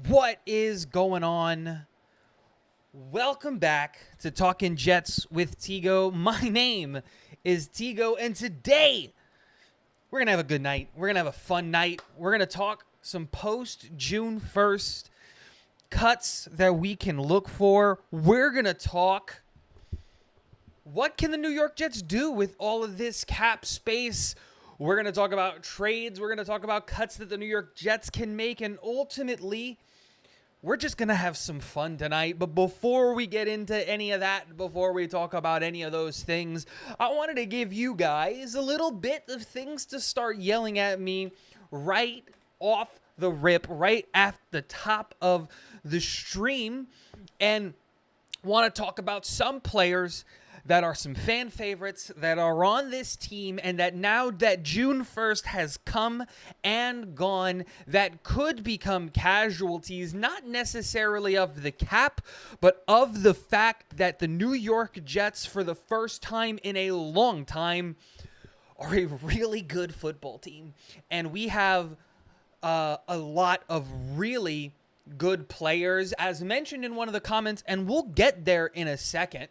What is going on? Welcome back to Talking Jets with Tigo. My name is Tigo, and today we're going to have a good night. We're going to have a fun night. We're going to talk some post-June 1st cuts that we can look for. We're going to talk what can the New York Jets do with all of this cap space. We're going to talk about trades. We're going to talk about cuts that the New York Jets can make. And ultimately, we're just going to have some fun tonight. But before we get into any of that, before we talk about any of those things, I wanted to give you guys a little bit of things to start yelling at me right off the rip, right at the top of the stream. And want to talk about some players that are some fan favorites that are on this team, and that now that June 1st has come and gone, that could become casualties, not necessarily of the cap, but of the fact that the New York Jets, for the first time in a long time, are a really good football team. And we have a lot of really good players, as mentioned in one of the comments, and we'll get there in a second.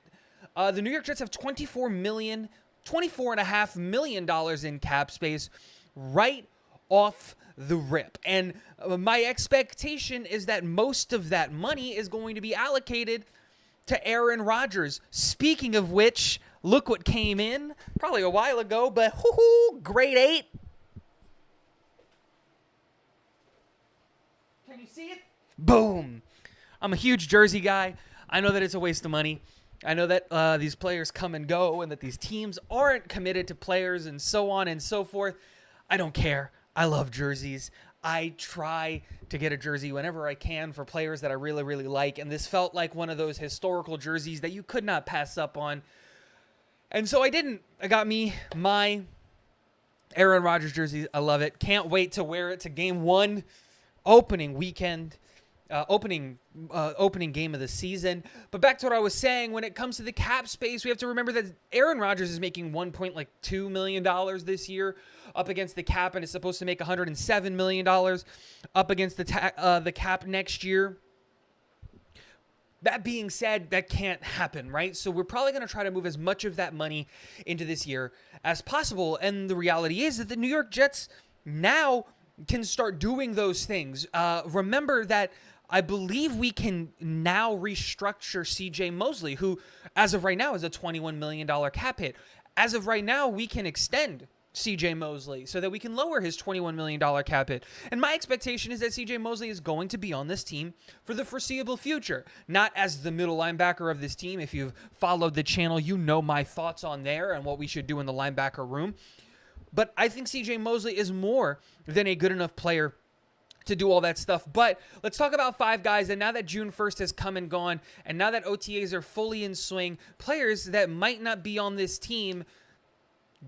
The New York Jets have $24.5 million in cap space right off the rip. And my expectation is that most of that money is going to be allocated to Aaron Rodgers. Speaking of which, look what came in probably a while ago, but grade 8. Can you see it? Boom. I'm a huge jersey guy. I know that it's a waste of money. I know that these players come and go and that these teams aren't committed to players and so on and so forth. I don't care. I love jerseys. I try to get a jersey whenever I can for players that I really, really like. And this felt like one of those historical jerseys that you could not pass up on. And so I didn't. I got me my Aaron Rodgers jersey. I love it. Can't wait to wear it to game one, opening weekend. Opening game of the season. But back to what I was saying, when it comes to the cap space, we have to remember that Aaron Rodgers is making $1.2 million this year up against the cap, and is supposed to make $107 million up against the cap next year. That being said, that can't happen, right? So we're probably going to try to move as much of that money into this year as possible. And the reality is that the New York Jets now can start doing those things. Remember that I believe we can now restructure C.J. Mosley, who, as of right now, is a $21 million cap hit. As of right now, we can extend C.J. Mosley so that we can lower his $21 million cap hit. And my expectation is that C.J. Mosley is going to be on this team for the foreseeable future, not as the middle linebacker of this team. If you've followed the channel, you know my thoughts on there and what we should do in the linebacker room. But I think C.J. Mosley is more than a good enough player to do all that stuff. But let's talk about 5 guys. And now that June 1st has come and gone, and now that OTAs are fully in swing, players that might not be on this team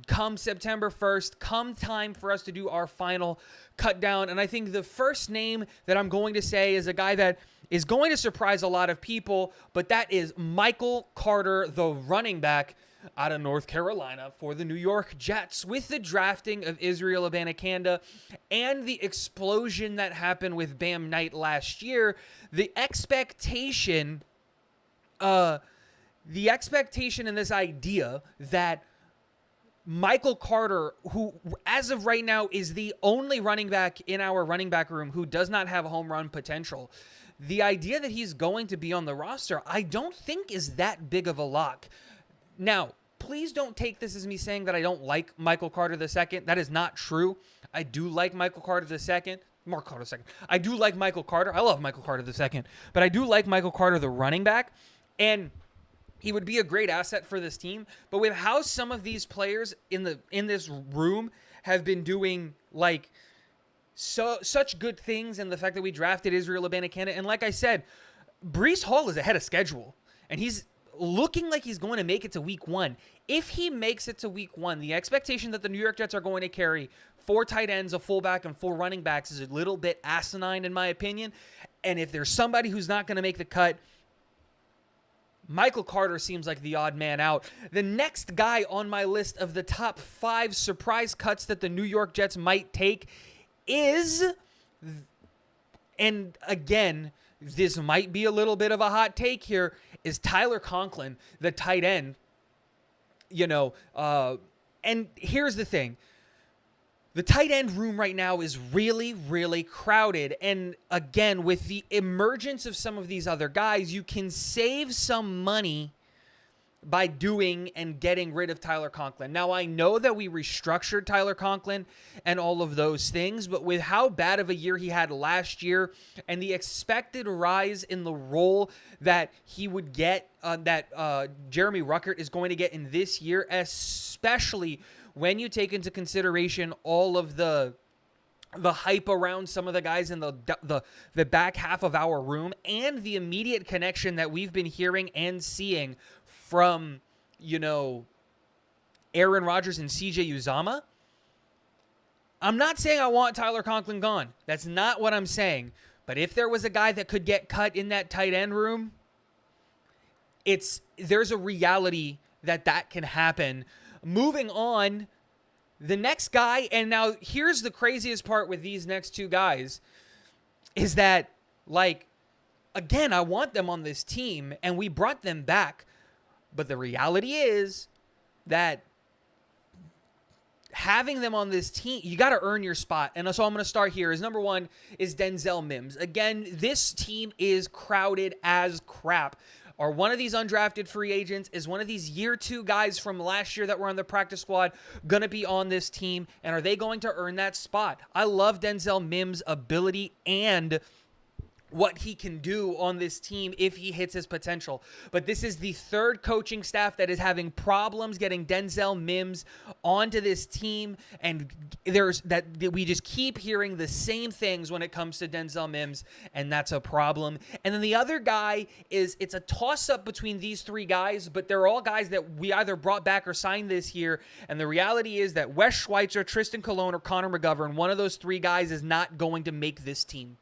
come September 1st, come time for us to do our final cut down. And I think the first name that I'm going to say is a guy that is going to surprise a lot of people, but that is Michael Carter, the running back out of North Carolina for the New York Jets. With the drafting of Israel Abanikanda and the explosion that happened with Bam Knight last year, the expectation and this idea that Michael Carter, who as of right now is the only running back in our running back room who does not have home run potential, the idea that he's going to be on the roster, I don't think is that big of a lock. Now, please don't take this as me saying that I don't like Michael Carter II. That is not true. I do like Michael Carter II. Mark Carter II. I do like Michael Carter. I love Michael Carter II. But I do like Michael Carter, the running back. And he would be a great asset for this team. But with how some of these players in this room have been doing such good things, and the fact that we drafted Israel Abanikanda, and like I said, Breece Hall is ahead of schedule. And he's looking like he's going to make it to week 1. If he makes it to week 1, the expectation that the New York Jets are going to carry 4 tight ends, a fullback, and 4 running backs is a little bit asinine in my opinion. And if there's somebody who's not going to make the cut, Michael Carter seems like the odd man out. The next guy on my list of the top 5 surprise cuts that the New York Jets might take is And again, this might be a little bit of a hot take here, is Tyler Conklin, the tight end, and here's the thing. The tight end room right now is really, really crowded. And again, with the emergence of some of these other guys, you can save some money by doing and getting rid of Tyler Conklin. Now, I know that we restructured Tyler Conklin and all of those things, but with how bad of a year he had last year and the expected rise in the role that he would get, Jeremy Ruckert is going to get in this year, especially when you take into consideration all of the hype around some of the guys in the back half of our room and the immediate connection that we've been hearing and seeing from, Aaron Rodgers and CJ Uzomah. I'm not saying I want Tyler Conklin gone. That's not what I'm saying. But if there was a guy that could get cut in that tight end room, there's a reality that can happen. Moving on, the next guy, and now here's the craziest part with these next two guys, is that, again, I want them on this team, and we brought them back. But the reality is that having them on this team, you got to earn your spot. And so I'm going to start here. Number one is Denzel Mims. Again, this team is crowded as crap. Are one of these undrafted free agents, is one of these year two guys from last year that were on the practice squad going to be on this team? And are they going to earn that spot? I love Denzel Mims' ability and what he can do on this team if he hits his potential. But this is the third coaching staff that is having problems getting Denzel Mims onto this team, and we just keep hearing the same things when it comes to Denzel Mims, and that's a problem. And then the other guy it's a toss-up between these three guys, but they're all guys that we either brought back or signed this year, and the reality is that Wes Schweitzer, Tristan Colon, or Connor McGovern, one of those three guys is not going to make this team.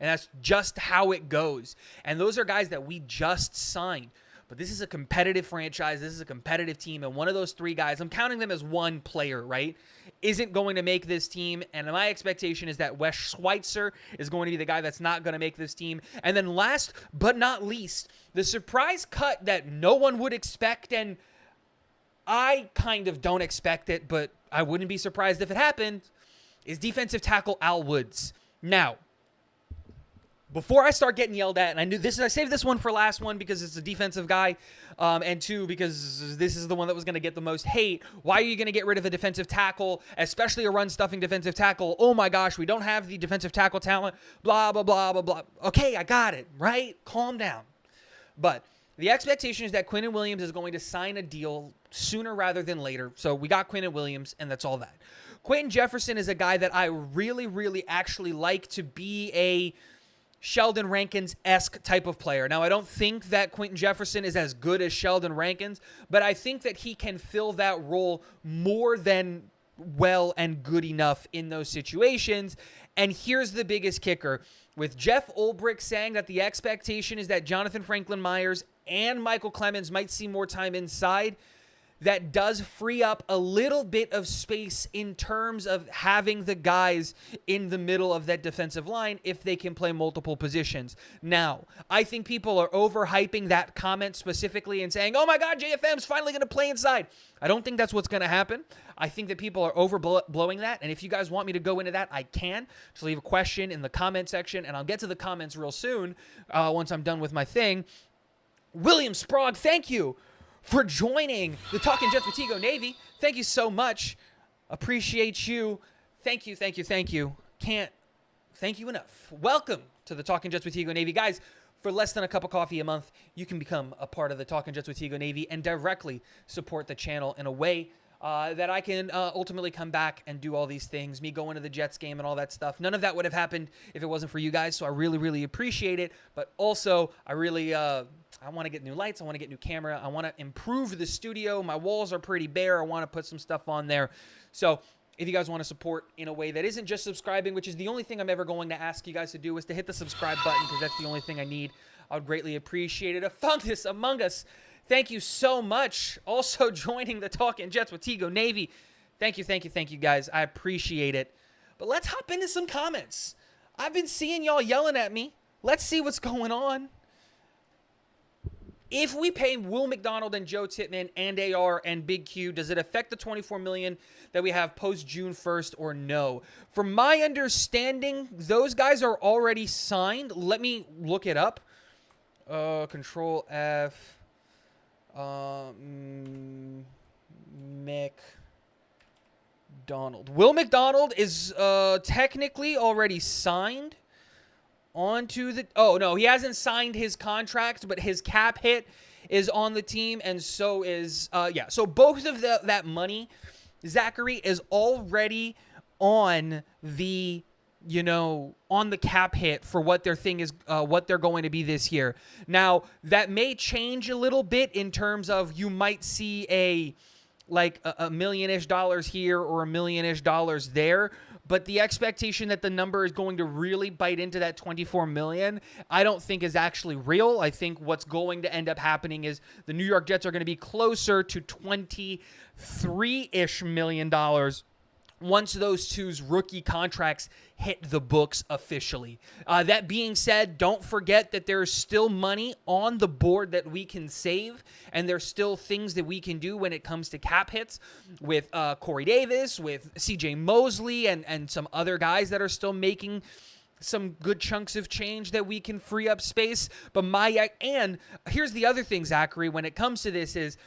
And that's just how it goes. And those are guys that we just signed. But this is a competitive franchise. This is a competitive team. And one of those three guys, I'm counting them as one player, right, isn't going to make this team. And my expectation is that Wes Schweitzer is going to be the guy that's not going to make this team. And then last but not least, the surprise cut that no one would expect, and I kind of don't expect it, but I wouldn't be surprised if it happened, is defensive tackle Al Woods. Now, before I start getting yelled at, and I saved this one for last one because it's a defensive guy, and two, because this is the one that was going to get the most hate. Why are you going to get rid of a defensive tackle, especially a run-stuffing defensive tackle? Oh my gosh, we don't have the defensive tackle talent, blah, blah, blah, blah, blah. Okay, I got it, right? Calm down. But the expectation is that Quinnen Williams is going to sign a deal sooner rather than later. So we got Quinnen Williams, and that's all that. Quentin Jefferson is a guy that I really, really actually like to be a Sheldon Rankins-esque type of player. Now, I don't think that Quentin Jefferson is as good as Sheldon Rankins, but I think that he can fill that role more than well and good enough in those situations. And here's the biggest kicker. With Jeff Ulbrich saying that the expectation is that Jonathan Franklin Myers and Michael Clemens might see more time inside, that does free up a little bit of space in terms of having the guys in the middle of that defensive line if they can play multiple positions. Now, I think people are overhyping that comment specifically and saying, oh my God, JFM's finally going to play inside. I don't think that's what's going to happen. I think that people are overblowing that, and if you guys want me to go into that, I can. Just leave a question in the comment section, and I'll get to the comments real soon once I'm done with my thing. William Sprague, thank you for joining the Talking Jets with Tigo Navy. Thank you so much. Appreciate you. Thank you, thank you, thank you. Can't thank you enough. Welcome to the Talking Jets with Tigo Navy. Guys, for less than a cup of coffee a month, you can become a part of the Talking Jets with Tigo Navy and directly support the channel in a way that I can ultimately come back and do all these things, me going to the Jets game and all that stuff. None of that would have happened if it wasn't for you guys, so I really, really appreciate it. But also, I really, I want to get new lights. I want to get new camera. I want to improve the studio. My walls are pretty bare. I want to put some stuff on there. So if you guys want to support in a way that isn't just subscribing, which is the only thing I'm ever going to ask you guys to do, is to hit the subscribe button, because that's the only thing I need. I would greatly appreciate it. Fungus Among Us, thank you so much. Also joining the Talking Jets with Tigo Navy. Thank you, thank you, thank you, guys. I appreciate it. But let's hop into some comments. I've been seeing y'all yelling at me. Let's see what's going on. If we pay Will McDonald and Joe Tippmann and AR and Big Q, does it affect the $24 million that we have post June 1st or no? From my understanding, those guys are already signed. Let me look it up. Control F. McDonald. Will McDonald is technically already signed onto the... Oh, no, he hasn't signed his contract, but his cap hit is on the team, and so is... yeah, so both of that money, Zachary, is already on the... on the cap hit for what their thing is, what they're going to be this year. Now, that may change a little bit in terms of you might see a million-ish dollars here or $1 million-ish there, but the expectation that the number is going to really bite into that $24 million, I don't think is actually real. I think what's going to end up happening is the New York Jets are going to be closer to $23-ish million once those two's rookie contracts hit the books officially. That being said, don't forget that there's still money on the board that we can save, and there's still things that we can do when it comes to cap hits with Corey Davis, with CJ Mosley, and some other guys that are still making some good chunks of change that we can free up space. But and here's the other thing, Zachary, when it comes to this is...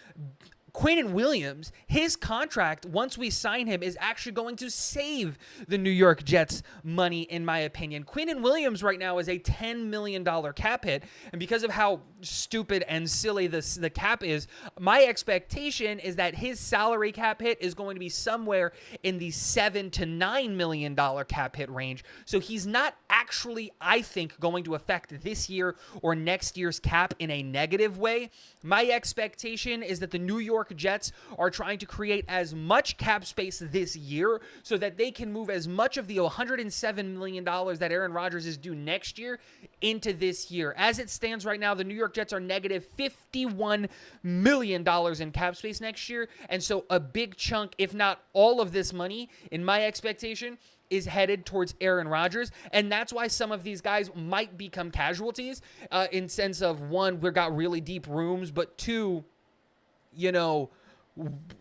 Quinnen Williams, his contract, once we sign him, is actually going to save the New York Jets money, in my opinion. Quinnen Williams right now is a $10 million cap hit, and because of how stupid and silly the cap is, my expectation is that his salary cap hit is going to be somewhere in the $7 to $9 million cap hit range. So he's not actually, I think, going to affect this year or next year's cap in a negative way. My expectation is that the New York Jets are trying to create as much cap space this year so that they can move as much of the $107 million that Aaron Rodgers is due next year into this year. As it stands right now, the New York Jets are negative $51 million in cap space next year. And so a big chunk, if not all of this money, in my expectation, is headed towards Aaron Rodgers, and that's why some of these guys might become casualties in sense of, one, we've got really deep rooms, but two,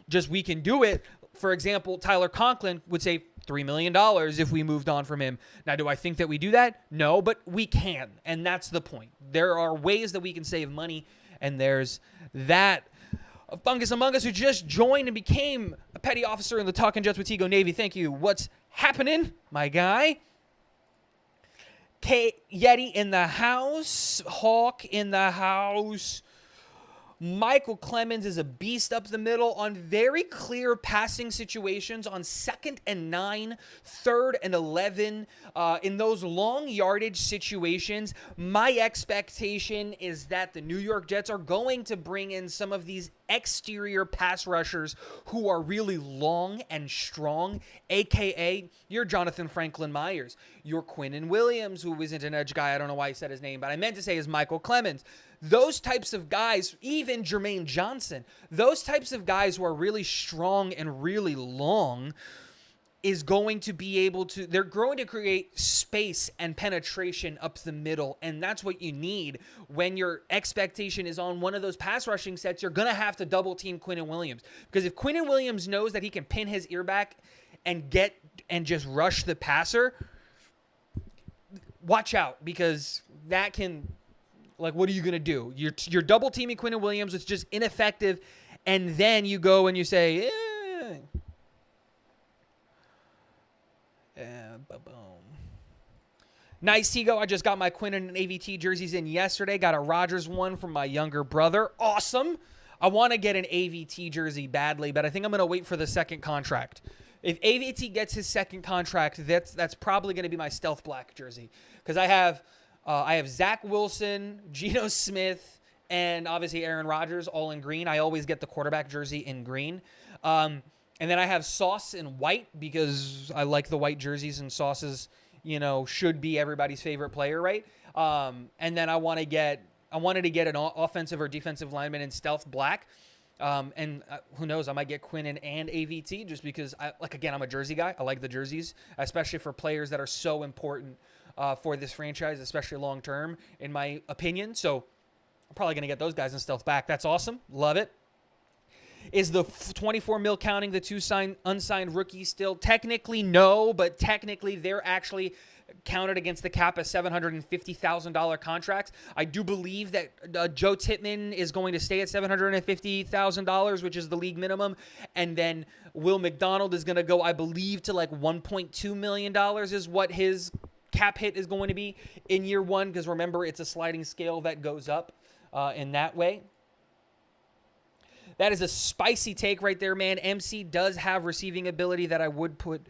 just we can do it. For example, Tyler Conklin would save $3 million if we moved on from him. Now, do I think that we do that? No, but we can, and that's the point. There are ways that we can save money, and there's that. Fungus Among Us, who just joined and became a petty officer in the Talking Jets with Tigo Navy. Thank you. What's happening, my guy? K Yeti in the house. Hawk in the house. Michael Clemens is a beast up the middle on very clear passing situations on 2nd and 9, 3rd and 11. In those long yardage situations, my expectation is that the New York Jets are going to bring in some of these exterior pass rushers who are really long and strong, a.k.a. your Jonathan Franklin Myers, your Quinnen Williams, who isn't an edge guy. I don't know why he said his name, but I meant to say is Michael Clemens. Those types of guys, even Jermaine Johnson, those types of guys who are really strong and really long is going to be able to, they're going to create space and penetration up the middle, and that's what you need when your expectation is on one of those pass rushing sets. You're going to have to double team Quinnen Williams, because if Quinnen Williams knows that he can pin his ear back and just rush the passer, watch out, because that can... what are you going to do? You're double teaming Quinnen Williams. It's just ineffective. And then you go and you say, boom. Nice, Tigo. I just got my Quinnen and AVT jerseys in yesterday. Got a Rodgers one from my younger brother. Awesome. I want to get an AVT jersey badly, but I think I'm going to wait for the second contract. If AVT gets his second contract, that's probably going to be my stealth black jersey, because I have Zach Wilson, Geno Smith, and obviously Aaron Rodgers all in green. I always get the quarterback jersey in green. And then I have Sauce in white, because I like the white jerseys, and Sauce's, should be everybody's favorite player, right? And then I wanted to get an offensive or defensive lineman in stealth black. And who knows, I might get Quinnen and AVT, just because I'm a jersey guy. I like the jerseys, especially for players that are so important for this franchise, especially long term, in my opinion. So I'm probably going to get those guys in stealth back. That's awesome. Love it. Is the 24 mil counting the two unsigned rookies still? Technically, no, but technically they're actually counted against the cap as $750,000 contracts. I do believe that Joe Tippmann is going to stay at $750,000, which is the league minimum. And then Will McDonald is going to go, I believe, to like $1.2 million is what his cap hit is going to be in year one. Because remember, it's a sliding scale that goes up in that way. That is a spicy take right there, man. MC does have receiving ability that I would put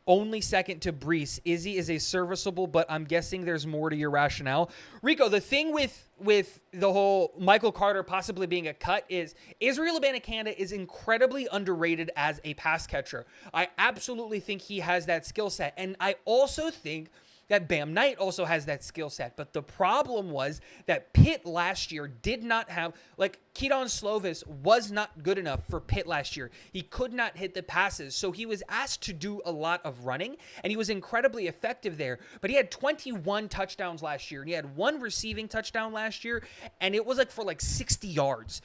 only second to Brees. Izzy is a serviceable, but I'm guessing there's more to your rationale. Rico, the thing with the whole Michael Carter possibly being a cut is Israel Abanikanda is incredibly underrated as a pass catcher. I absolutely think he has that skill set. And I also think that Bam Knight also has that skill set. But the problem was that Pitt last year did not have, like, Keaton Slovis was not good enough for Pitt last year. He could not hit the passes. So he was asked to do a lot of running, and he was incredibly effective there. But he had 21 touchdowns last year, and he had one receiving touchdown last year, and it was like for like 60 yards.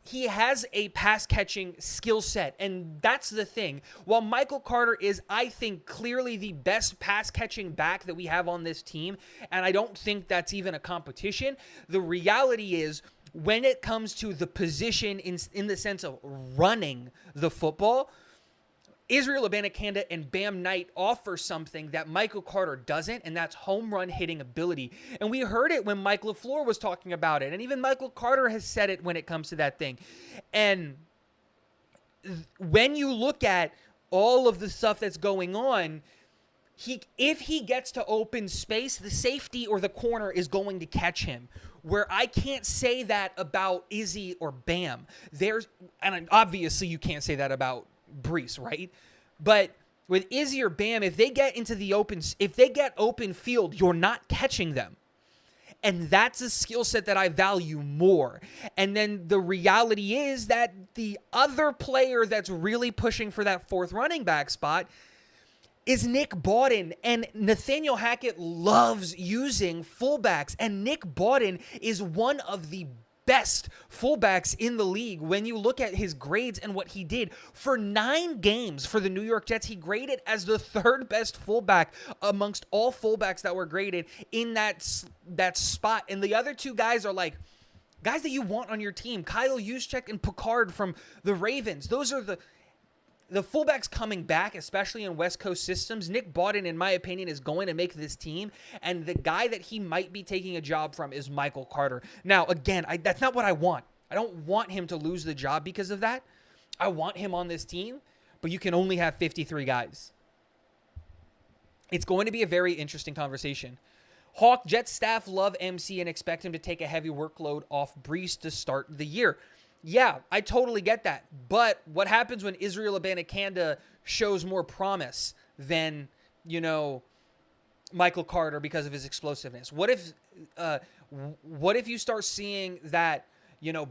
He has a pass-catching skill set, and that's the thing. While Michael Carter is, I think, clearly the best pass-catching back that we have on this team, and I don't think that's even a competition, the reality is when it comes to the position in the sense of running the football, Israel Abanikanda and Bam Knight offer something that Michael Carter doesn't, and that's home run hitting ability. And we heard it when Mike LaFleur was talking about it, and even Michael Carter has said it when it comes to that thing. And when you look at all of the stuff that's going on, if he gets to open space, the safety or the corner is going to catch him. Where I can't say that about Izzy or Bam. And obviously you can't say that about Brees, right? But with Izzy or Bam, if they get open field, you're not catching them. And that's a skill set that I value more. And then the reality is that the other player that's really pushing for that fourth running back spot is Nick Bawden. And Nathaniel Hackett loves using fullbacks. And Nick Bawden is one of the best fullbacks in the league. When you look at his grades and what he did for 9 games for the New York Jets, he graded as the third best fullback amongst all fullbacks that were graded in that spot. And the other two guys are like guys that you want on your team. Kyle Juszczyk and Picard from the Ravens. Those are the fullbacks coming back, especially in West Coast systems. Nick Bawden, in my opinion, is going to make this team, and the guy that he might be taking a job from is Michael Carter. Now, again, that's not what I want. I don't want him to lose the job because of that. I want him on this team, but you can only have 53 guys. It's going to be a very interesting conversation. Hawk, Jets staff love MC and expect him to take a heavy workload off Brees to start the year. Yeah, I totally get that. But what happens when Israel Abanikanda shows more promise than, Michael Carter because of his explosiveness? What if you start seeing that,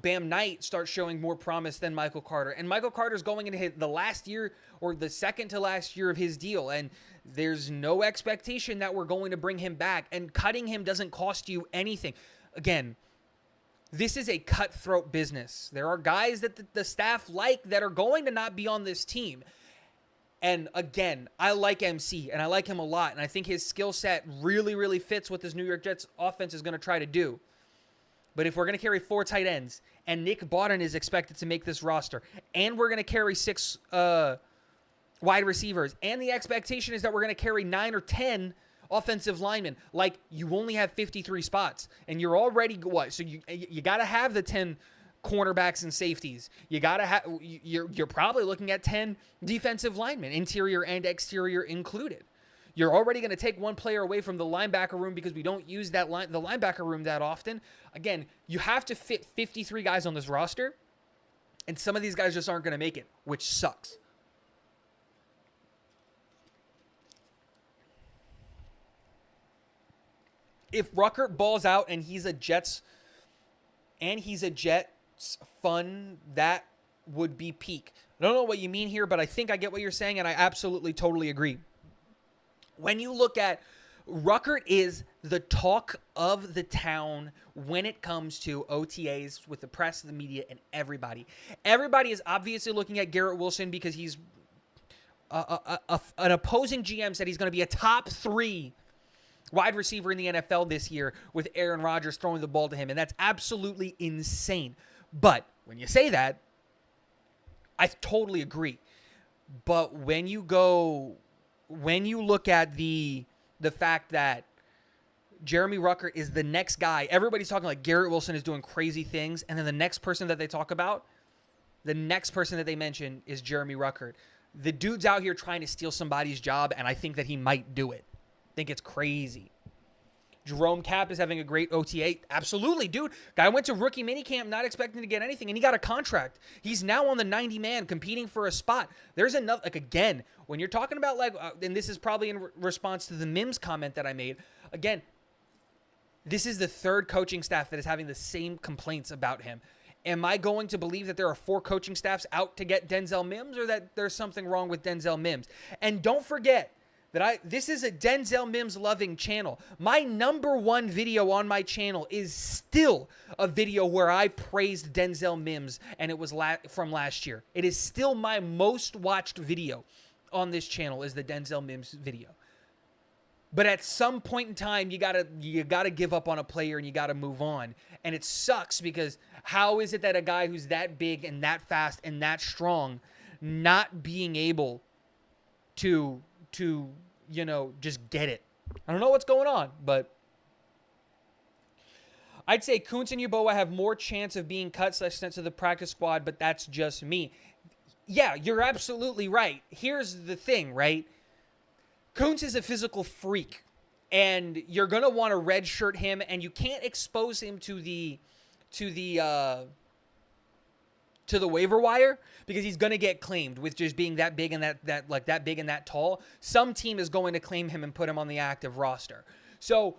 Bam Knight starts showing more promise than Michael Carter? And Michael Carter's going into the last year or the second to last year of his deal. And there's no expectation that we're going to bring him back. And cutting him doesn't cost you anything. Again, this is a cutthroat business. There are guys that the staff like that are going to not be on this team. And again, I like MC, and I like him a lot, and I think his skill set really, really fits what this New York Jets offense is going to try to do. But if we're going to carry 4 tight ends, and Nick Bawden is expected to make this roster, and we're going to carry 6 wide receivers, and the expectation is that we're going to carry 9 or 10 offensive linemen, like you only have 53 spots, and you're already what? So you got to have the 10 cornerbacks and safeties. You got to have. You're probably looking at 10 defensive linemen, interior and exterior included. You're already going to take one player away from the linebacker room because we don't use the linebacker room that often. Again, you have to fit 53 guys on this roster, and some of these guys just aren't going to make it, which sucks. If Ruckert balls out and he's a Jets fun, that would be peak. I don't know what you mean here, but I think I get what you're saying, and I absolutely, totally agree. When you look at Ruckert is the talk of the town when it comes to OTAs with the press, the media, and everybody. Everybody is obviously looking at Garrett Wilson because he's an opposing GM said he's going to be a top 3 wide receiver in the NFL this year with Aaron Rodgers throwing the ball to him, and that's absolutely insane. But when you say that, I totally agree. But when you look at the fact that Jeremy Ruckert is the next guy, everybody's talking like Garrett Wilson is doing crazy things, and then the next person that they talk about, the next person that they mention is Jeremy Ruckert. The dude's out here trying to steal somebody's job, and I think that he might do it. I think it's crazy. Jerome Cap is having a great OTA. Absolutely, dude. Guy went to rookie minicamp not expecting to get anything, and he got a contract. He's now on the 90-man competing for a spot. There's enough, like, again, when you're talking about, like, and this is probably in response to the Mims comment that I made, again, this is the 3rd coaching staff that is having the same complaints about him. Am I going to believe that there are 4 coaching staffs out to get Denzel Mims, or that there's something wrong with Denzel Mims? And don't forget that this is a Denzel Mims loving channel. My #1 video on my channel is still a video where I praised Denzel Mims, and it was from last year. It is still my most watched video on this channel is the Denzel Mims video. But at some point in time, you gotta give up on a player and you gotta move on. And it sucks because how is it that a guy who's that big and that fast and that strong not being able to just get it? I don't know what's going on, but I'd say Kuntz and Yeboah have more chance of being cut / sent to the practice squad, but that's just me. Yeah, you're absolutely right. Here's the thing, right? Kuntz is a physical freak, and you're going to want to redshirt him, and you can't expose him to the waiver wire because he's going to get claimed with just being that big and that big and that tall. Some team is going to claim him and put him on the active roster. So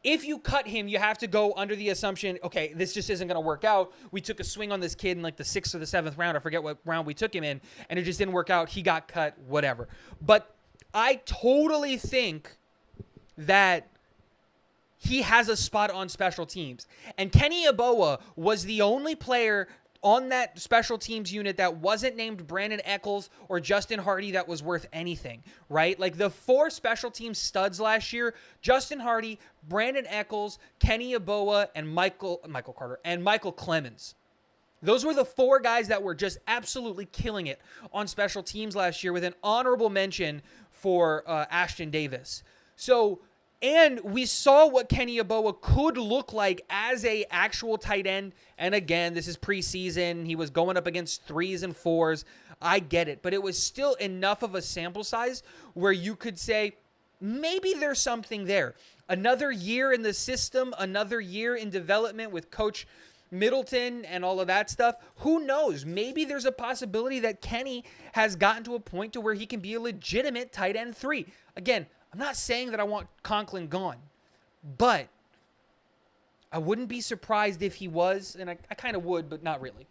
if you cut him, you have to go under the assumption, okay, this just isn't going to work out. We took a swing on this kid in like the 6th or the 7th round. I forget what round we took him in, and it just didn't work out. He got cut, whatever. But I totally think that he has a spot on special teams. And Kenny Yeboah was the only player on that special teams unit that wasn't named Brandon Eccles or Justin Hardy that was worth anything, right? Like the 4 special team studs last year, Justin Hardy, Brandon Eccles, Kenny Yeboah, and Michael Carter, and Michael Clemens. Those were the 4 guys that were just absolutely killing it on special teams last year, with an honorable mention for Ashton Davis. So, and we saw what Kenny Yeboah could look like as a actual tight end. And again, this is preseason. He was going up against 3s and 4s. I get it. But it was still enough of a sample size where you could say, maybe there's something there. Another year in the system, another year in development with Coach Middleton and all of that stuff. Who knows? Maybe there's a possibility that Kenny has gotten to a point to where he can be a legitimate tight end 3. Again, I'm not saying that I want Conklin gone, but I wouldn't be surprised if he was, and I kind of would, but not really.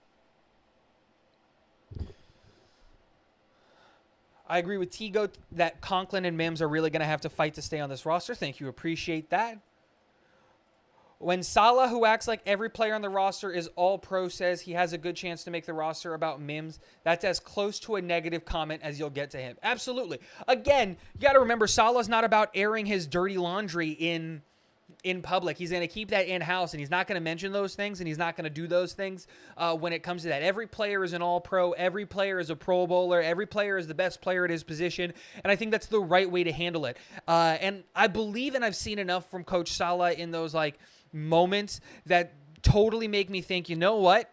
I agree with Tigo that Conklin and Mims are really going to have to fight to stay on this roster. Thank you. Appreciate that. When Salah, who acts like every player on the roster is all pro, says he has a good chance to make the roster about Mims, that's as close to a negative comment as you'll get to him. Absolutely. Again, you got to remember, Salah's not about airing his dirty laundry in public. He's going to keep that in-house, and he's not going to mention those things, and he's not going to do those things when it comes to that. Every player is an all-pro. Every player is a Pro Bowler. Every player is the best player at his position, and I think that's the right way to handle it. And I believe, and I've seen enough from Coach Salah in those, moments that totally make me think, you know what?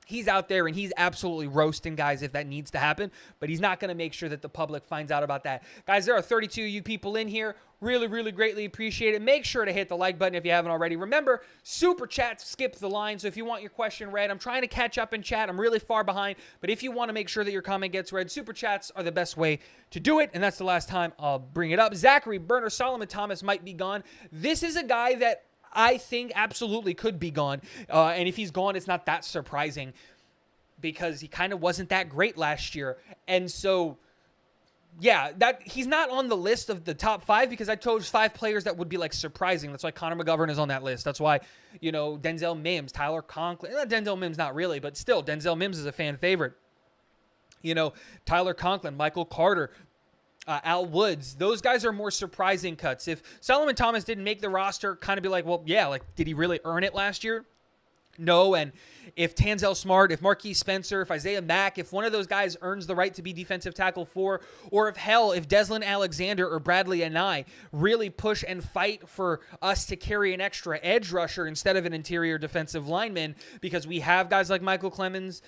He's out there and he's absolutely roasting guys if that needs to happen, but he's not going to make sure that the public finds out about that. Guys, there are 32 of you people in here. Really, really greatly appreciate it. Make sure to hit the like button if you haven't already. Remember, super chats skip the line, so if you want your question read, I'm trying to catch up in chat. I'm really far behind, but if you want to make sure that your comment gets read, super chats are the best way to do it, and that's the last time I'll bring it up. Zachary Burner, Solomon Thomas might be gone. This is a guy that I think absolutely could be gone. And if he's gone, it's not that surprising because he kind of wasn't that great last year. And so yeah, that he's not on the list of the top 5 because I chose 5 players that would be like surprising. That's why Connor McGovern is on that list. That's why, Denzel Mims, Tyler Conklin. Denzel Mims not really, but still, Denzel Mims is a fan favorite. Tyler Conklin, Michael Carter, Al Woods. Those guys are more surprising cuts. If Solomon Thomas didn't make the roster, kind of be like, well, yeah, like, did he really earn it last year? No. And if Tanzel Smart, if Marquise Spencer, if Isaiah Mack, if one of those guys earns the right to be defensive tackle 4, or if Deslin Alexander or Bradley and I really push and fight for us to carry an extra edge rusher instead of an interior defensive lineman, because we have guys like Michael Clemens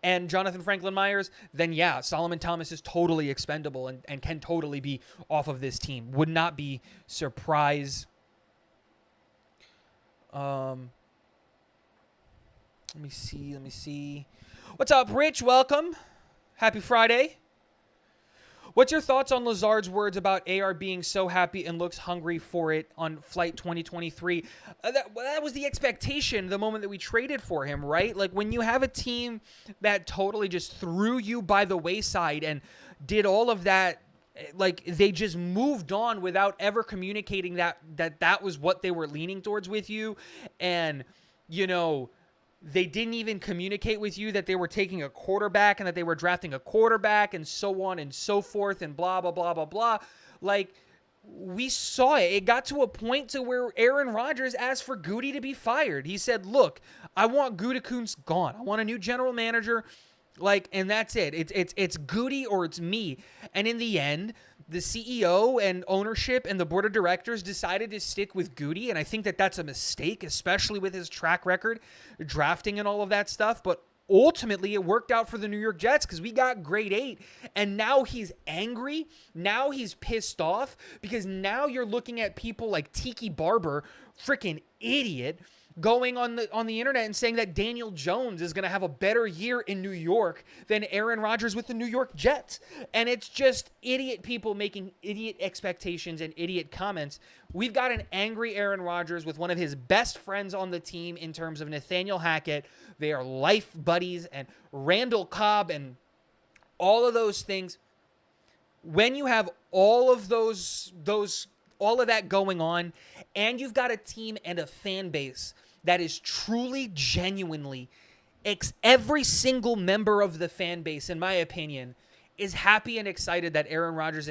and Jonathan Franklin Myers, then yeah, Solomon Thomas is totally expendable and can totally be off of this team. Would not be surprised. Let me see. What's up, Rich? Welcome. Happy Friday. What's your thoughts on Lazard's words about AR being so happy and looks hungry for it on flight 2023? That was the expectation the moment that we traded for him, right? Like, when you have a team that totally just threw you by the wayside and did all of that, like, they just moved on without ever communicating that was what they were leaning towards with you. And, they didn't even communicate with you that they were taking a quarterback and that they were drafting a quarterback and so on and so forth and blah, blah, blah, blah, blah. Like, we saw it. It got to a point to where Aaron Rodgers asked for Goody to be fired. He said, look, I want Gutekunst gone. I want a new general manager. Like, and that's it. It's Goody or it's me. And in the end, the CEO and ownership and the board of directors decided to stick with Goody, and I think that that's a mistake, especially with his track record, drafting and all of that stuff. But ultimately, it worked out for the New York Jets because we got grade 8, and now he's angry. Now he's pissed off because now you're looking at people like Tiki Barber, freaking idiot, going on the internet and saying that Daniel Jones is going to have a better year in New York than Aaron Rodgers with the New York Jets. And it's just idiot people making idiot expectations and idiot comments. We've got an angry Aaron Rodgers with one of his best friends on the team in terms of Nathaniel Hackett. They are life buddies, and Randall Cobb and all of those things. When you have all of all of that going on, and you've got a team and a fan base that is truly, genuinely, every single member of the fan base, in my opinion, is happy and excited that Aaron Rodgers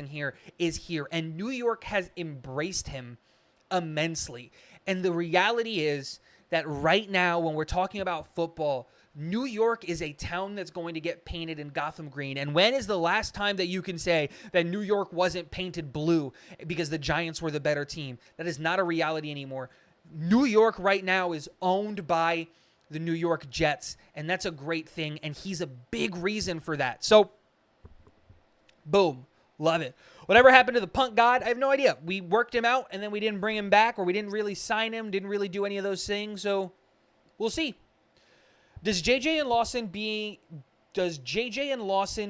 is here. And New York has embraced him immensely. And the reality is that right now, when we're talking about football, New York is a town that's going to get painted in Gotham green. And when is the last time that you can say that New York wasn't painted blue because the Giants were the better team? That is not a reality anymore. New York right now is owned by the New York Jets, and that's a great thing, and he's a big reason for that. So, boom. Love it. Whatever happened to the punt god, I have no idea. We worked him out, and then we didn't bring him back, or we didn't really sign him, didn't really do any of those things, so we'll see. Does JJ and Lawson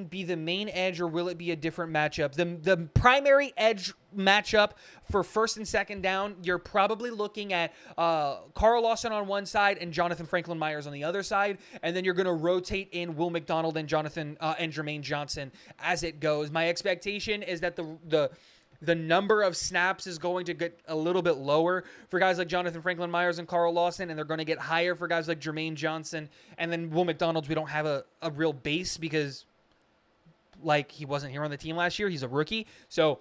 be the main edge, or will it be a different matchup? The primary edge matchup for first and second down, you're probably looking at Carl Lawson on one side and Jonathan Franklin Myers on the other side, and then you're going to rotate in Will McDonald and Jermaine Johnson as it goes. My expectation is that the number of snaps is going to get a little bit lower for guys like Jonathan Franklin Myers and Carl Lawson, and they're going to get higher for guys like Jermaine Johnson. And then Will McDonald, we don't have a real base because, like, he wasn't here on the team last year. He's a rookie. So,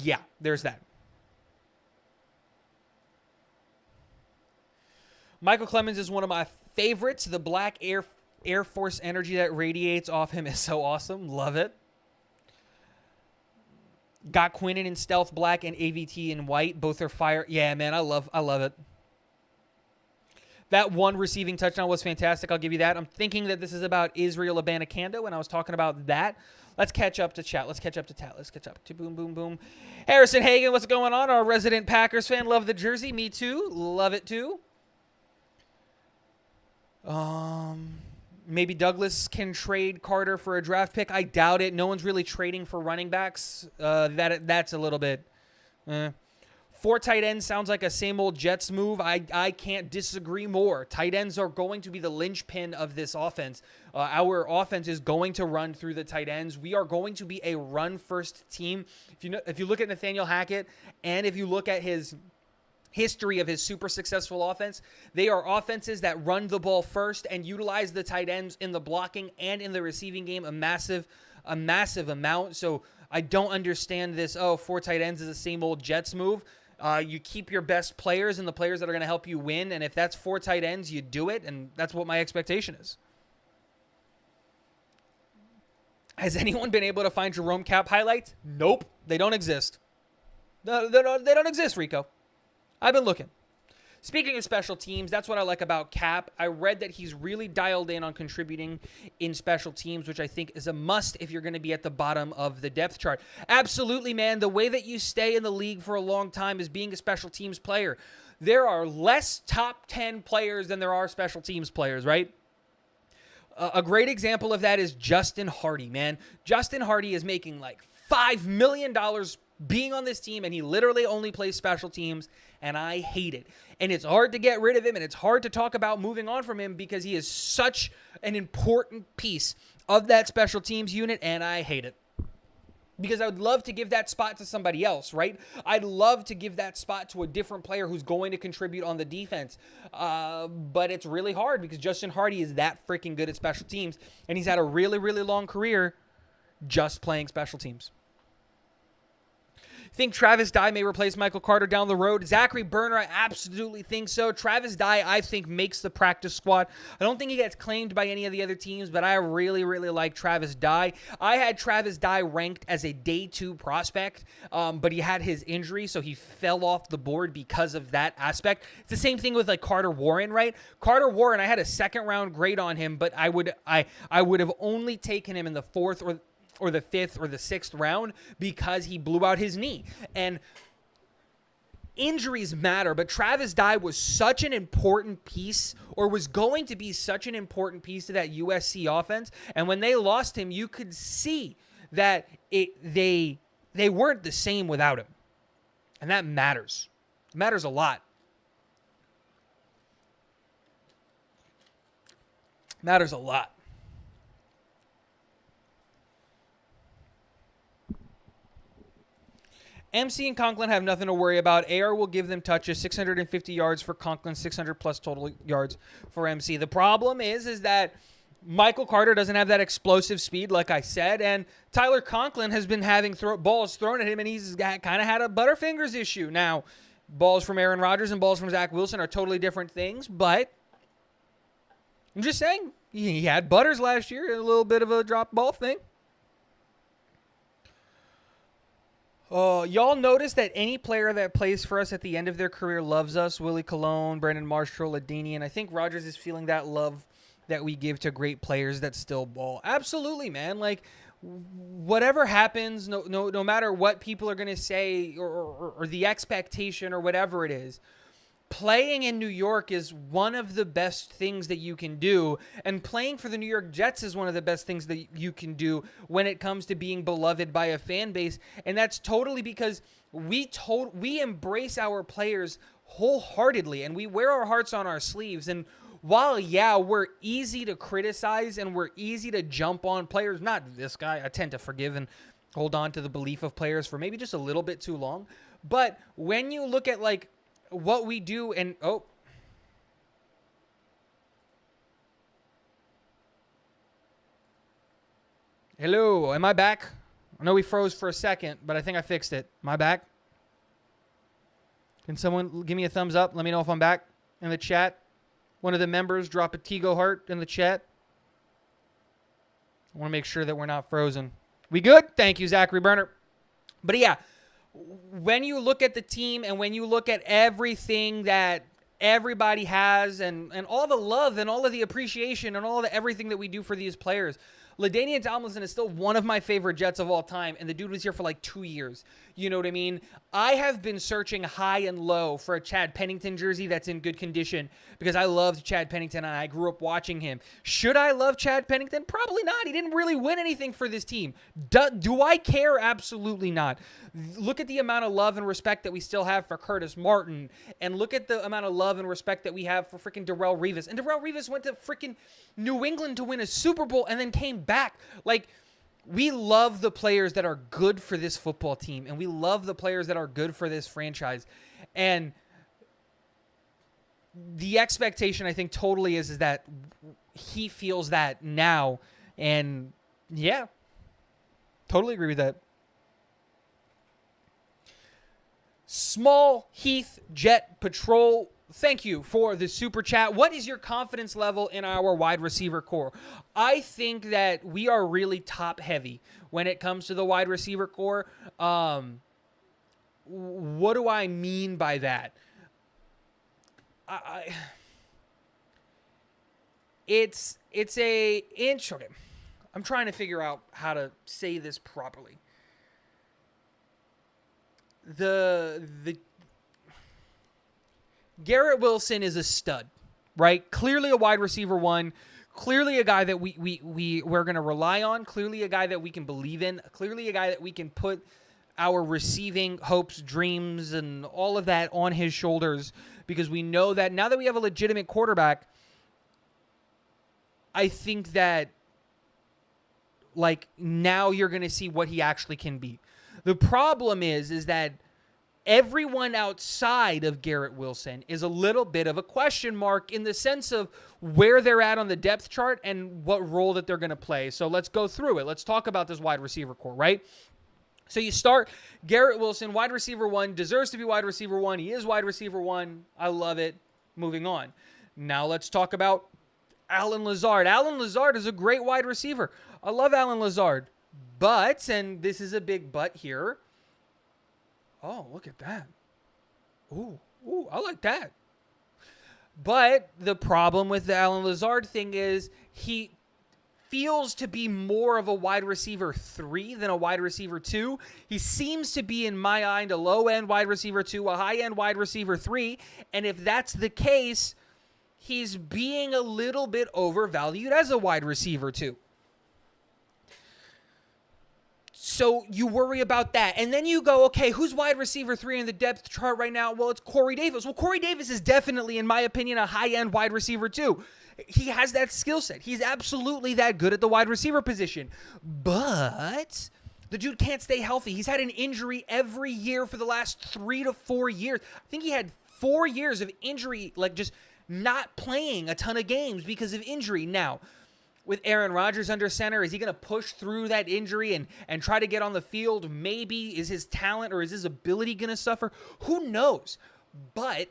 yeah, there's that. Michael Clemens is one of my favorites. The black Air Force energy that radiates off him is so awesome. Love it. Got Quinnen in stealth black and AVT in white. Both are fire. Yeah, man, I love it. That one receiving touchdown was fantastic. I'll give you that. I'm thinking that this is about Israel Abanikanda when I was talking about that. Let's catch up to chat. Let's catch up to boom, boom, boom. Harrison Hagen, what's going on? Our resident Packers fan. Love the jersey. Me too. Love it too. Maybe Douglas can trade Carter for a draft pick. I doubt it. No one's really trading for running backs. That's a little bit. 4 tight ends sounds like a same old Jets move. I can't disagree more. Tight ends are going to be the linchpin of this offense. Our offense is going to run through the tight ends. We are going to be a run-first team. If you look at Nathaniel Hackett and if you look at his history of his super successful offense, they are offenses that run the ball first and utilize the tight ends in the blocking and in the receiving game a massive amount. So I don't understand this, 4 tight ends is the same old Jets move. You keep your best players and the players that are going to help you win, and if that's 4 tight ends, you do it, and that's what my expectation is. Has anyone been able to find Jerome Cap highlights? Nope, they don't exist. No, they don't exist, Rico. I've been looking. Speaking of special teams, that's what I like about Cap. I read that he's really dialed in on contributing in special teams, which I think is a must if you're going to be at the bottom of the depth chart. Absolutely, man. The way that you stay in the league for a long time is being a special teams player. There are less top 10 players than there are special teams players, right? A great example of that is Justin Hardy, man. Justin Hardy is making like $5 million being on this team, and he literally only plays special teams, and I hate it. And it's hard to get rid of him, and it's hard to talk about moving on from him because he is such an important piece of that special teams unit, and I hate it. Because I would love to give that spot to somebody else, right? I'd love to give that spot to a different player who's going to contribute on the defense. But it's really hard because Justin Hardy is that freaking good at special teams, and he's had a really, really long career just playing special teams. Think Travis Dye may replace Michael Carter down the road? Zachary Berner, I absolutely think so. Travis Dye, I think, makes the practice squad. I don't think he gets claimed by any of the other teams, but I really, really like Travis Dye. I had Travis Dye ranked as a day 2 prospect, but he had his injury, so he fell off the board because of that aspect. It's the same thing with like Carter Warren, right? Carter Warren, I had a 2nd-round grade on him, but I would have only taken him in the 4th or the 5th or the 6th round because he blew out his knee. And injuries matter, but Travis Dye was such an important piece, or was going to be such an important piece to that USC offense. And when they lost him, you could see that they weren't the same without him. And that matters. It matters a lot. Matters a lot. MC and Conklin have nothing to worry about. AR will give them touches, 650 yards for Conklin, 600-plus total yards for MC. The problem is that Michael Carter doesn't have that explosive speed, like I said, and Tyler Conklin has been having balls thrown at him, and he's kind of had a Butterfingers issue. Now, balls from Aaron Rodgers and balls from Zach Wilson are totally different things, but I'm just saying, he had Butters last year, a little bit of a drop ball thing. Y'all notice that any player that plays for us at the end of their career loves us. Willie Colon, Brandon Marshall, Ladinian. I think Rodgers is feeling that love that we give to great players that still ball. Absolutely, man. Like, whatever happens, no matter what people are going to say or the expectation or whatever it is, playing in New York is one of the best things that you can do, and playing for the New York Jets is one of the best things that you can do when it comes to being beloved by a fan base, and that's totally because we embrace our players wholeheartedly, and we wear our hearts on our sleeves. And while, yeah, we're easy to criticize and we're easy to jump on players, not this guy, I tend to forgive and hold on to the belief of players for maybe just a little bit too long, but when you look at, like, what we do, and hello, am I back? I know we froze for a second, but I think I fixed it. Am I back? Can someone give me a thumbs up? Let me know if I'm back in the chat. One of the members drop a Tigo heart in the chat. I want to make sure that we're not frozen. We good? Thank you, Zachary Berner. But yeah, when you look at the team and when you look at everything that everybody has and all the love and all of the appreciation and all of everything that we do for these players, LaDainian Tomlinson is still one of my favorite Jets of all time, and the dude was here for like 2 years. You know what I mean? I have been searching high and low for a Chad Pennington jersey that's in good condition because I loved Chad Pennington and I grew up watching him. Should I love Chad Pennington? Probably not. He didn't really win anything for this team. Do I care? Absolutely not. Look at the amount of love and respect that we still have for Curtis Martin, and look at the amount of love and respect that we have for freaking Darrelle Revis. And Darrelle Revis went to freaking New England to win a Super Bowl and then came back. Like, we love the players that are good for this football team, and we love the players that are good for this franchise. And the expectation, I think, totally is that he feels that now. And yeah, totally agree with that. Small Heath Jet Patrol, thank you for the super chat. What is your confidence level in our wide receiver core? I think that we are really top heavy when it comes to the wide receiver core. What do I mean by that? It's a inch. Okay. I'm trying to figure out how to say this properly. The Garrett Wilson is a stud, right? Clearly a wide receiver one. Clearly a guy that we're going to rely on. Clearly a guy that we can believe in. Clearly a guy that we can put our receiving hopes, dreams, and all of that on his shoulders, because we know that now that we have a legitimate quarterback, I think that, like, now you're going to see what he actually can be. The problem is that everyone outside of Garrett Wilson is a little bit of a question mark in the sense of where they're at on the depth chart and what role that they're going to play. So let's go through it. Let's talk about this wide receiver core, right? So you start Garrett Wilson, wide receiver one, deserves to be wide receiver one. He is wide receiver one. I love it. Moving on. Now let's talk about Allen Lazard. Allen Lazard is a great wide receiver. I love Allen Lazard. But, and this is a big but here. Oh, look at that. Ooh, I like that. But the problem with the Allen Lazard thing is he feels to be more of a wide receiver 3 than a wide receiver 2. He seems to be, in my mind, a low-end wide receiver 2, a high-end wide receiver 3. And if that's the case, he's being a little bit overvalued as a wide receiver 2. So you worry about that. And then you go, okay, who's wide receiver 3 in the depth chart right now? Well, it's Corey Davis. Well, Corey Davis is definitely, in my opinion, a high-end wide receiver 2. He has that skill set. He's absolutely that good at the wide receiver position. But the dude can't stay healthy. He's had an injury every year for the last 3 to 4 years. I think he had 4 years of injury, like just not playing a ton of games because of injury. Now, with Aaron Rodgers under center, is he going to push through that injury and try to get on the field? Maybe. Is his talent or is his ability going to suffer? Who knows? But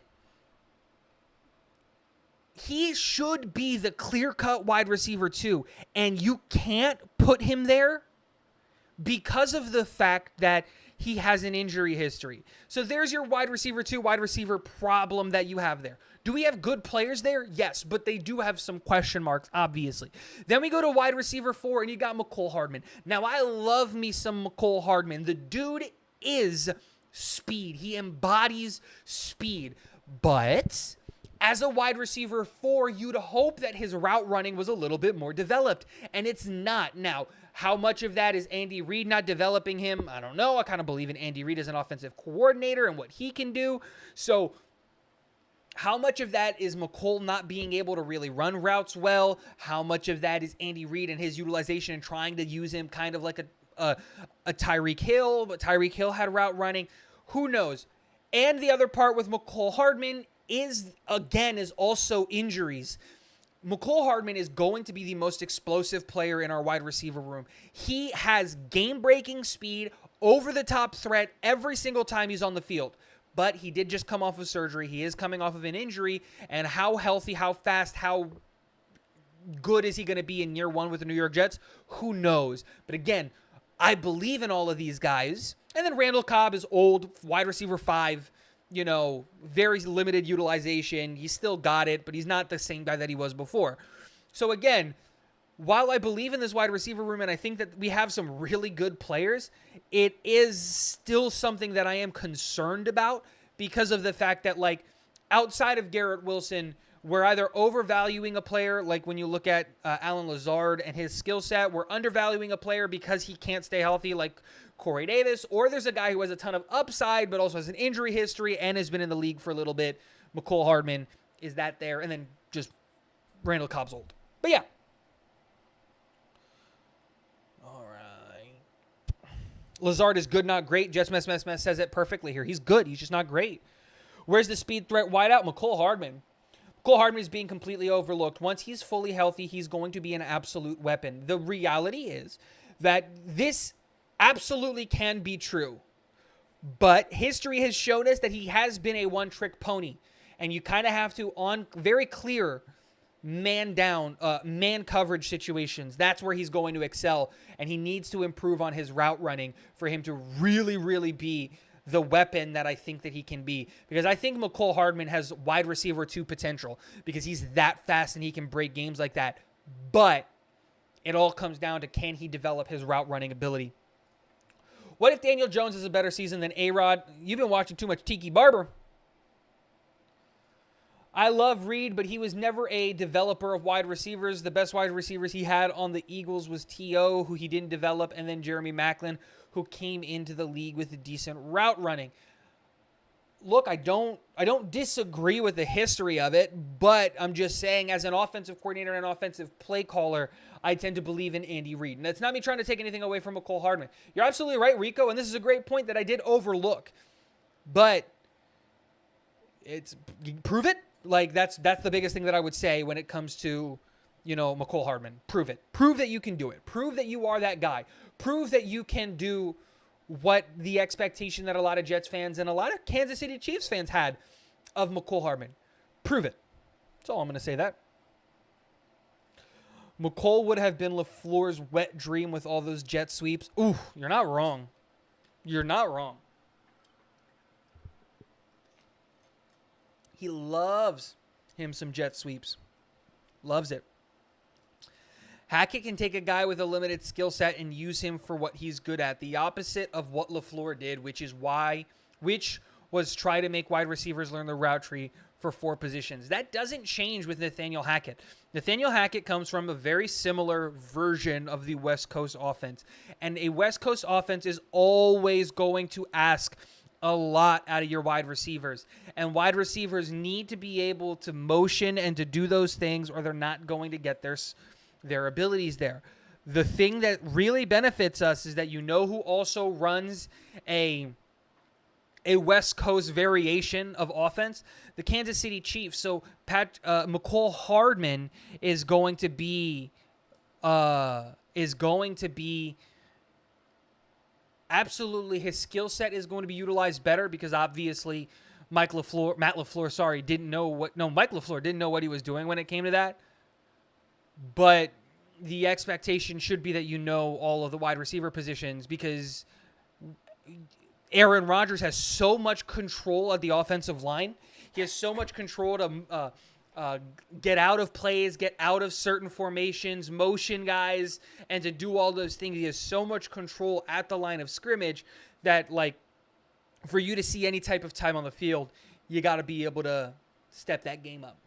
he should be the clear-cut wide receiver 2, and you can't put him there because of the fact that he has an injury history. So there's your wide receiver 2, wide receiver problem that you have there. Do we have good players there? Yes, but they do have some question marks, obviously. Then we go to wide receiver 4, and you got Mecole Hardman. Now, I love me some Mecole Hardman. The dude is speed. He embodies speed. But as a wide receiver 4, you'd hope that his route running was a little bit more developed, and it's not. Now, how much of that is Andy Reid not developing him? I don't know. I kind of believe in Andy Reid as an offensive coordinator and what he can do. So how much of that is Mecole not being able to really run routes well? How much of that is Andy Reid and his utilization and trying to use him kind of like a Tyreek Hill, but Tyreek Hill had route running? Who knows? And the other part with Mecole Hardman is also injuries. Mecole Hardman is going to be the most explosive player in our wide receiver room. He has game-breaking speed, over-the-top threat every single time he's on the field. But he did just come off of surgery. He is coming off of an injury. And how healthy, how fast, how good is he going to be in year 1 with the New York Jets? Who knows? But again, I believe in all of these guys. And then Randall Cobb is old, wide receiver 5. You know, very limited utilization. He's still got it, but he's not the same guy that he was before. So again, while I believe in this wide receiver room and I think that we have some really good players, it is still something that I am concerned about because of the fact that, like, outside of Garrett Wilson, We're either overvaluing a player, like when you look at Alan Lazard and his skill set. We're undervaluing a player because he can't stay healthy, like Corey Davis. Or there's a guy who has a ton of upside, but also has an injury history and has been in the league for a little bit. McCole Hardman, is that there? And then just Randall Cobb's old. But yeah. All right. Lazard is good, not great. Jets Mess says it perfectly here. He's good. He's just not great. Where's the speed threat wideout? McCole Hardman. McCole Hardman is being completely overlooked. Once he's fully healthy, he's going to be an absolute weapon. The reality is that this absolutely can be true. But history has shown us that he has been a one-trick pony. And you kind of have to, on very clear man coverage situations, that's where he's going to excel. And he needs to improve on his route running for him to really, really be the weapon that I think that he can be. Because I think McCole Hardman has wide receiver 2 potential because he's that fast and he can break games like that. But it all comes down to, can he develop his route running ability? What if Daniel Jones has a better season than A-Rod? You've been watching too much Tiki Barber. I love Reed, but he was never a developer of wide receivers. The best wide receivers he had on the Eagles was T.O., who he didn't develop, and then Jeremy Maclin, who came into the league with a decent route running. Look, I don't disagree with the history of it, but I'm just saying, as an offensive coordinator and offensive play caller, I tend to believe in Andy Reid. And that's not me trying to take anything away from McCole Hardman. You're absolutely right, Rico, and this is a great point that I did overlook. But prove it. Like, that's the biggest thing that I would say when it comes to, McCole Hardman. Prove it. Prove that you can do it. Prove that you are that guy. Prove that you can do what the expectation that a lot of Jets fans and a lot of Kansas City Chiefs fans had of McCole Hardman. Prove it. That's all I'm going to say that. McCole would have been LaFleur's wet dream with all those jet sweeps. Ooh, you're not wrong. You're not wrong. He loves him some jet sweeps. Loves it. Hackett can take a guy with a limited skill set and use him for what he's good at. The opposite of what LaFleur did, which was try to make wide receivers learn the route tree for 4 positions. That doesn't change with Nathaniel Hackett. Nathaniel Hackett comes from a very similar version of the West Coast offense. And a West Coast offense is always going to ask a lot out of your wide receivers. And wide receivers need to be able to motion and to do those things, or they're not going to get their abilities there. The thing that really benefits us is that who also runs a West Coast variation of offense, the Kansas City Chiefs. So McCole Hardman is going to be absolutely, his skill set is going to be utilized better because obviously Mike LaFleur didn't know what he was doing when it came to that. But the expectation should be that all of the wide receiver positions, because Aaron Rodgers has so much control of the offensive line. He has so much control to get out of plays, get out of certain formations, motion guys, and to do all those things. He has so much control at the line of scrimmage that, for you to see any type of time on the field, you got to be able to step that game up.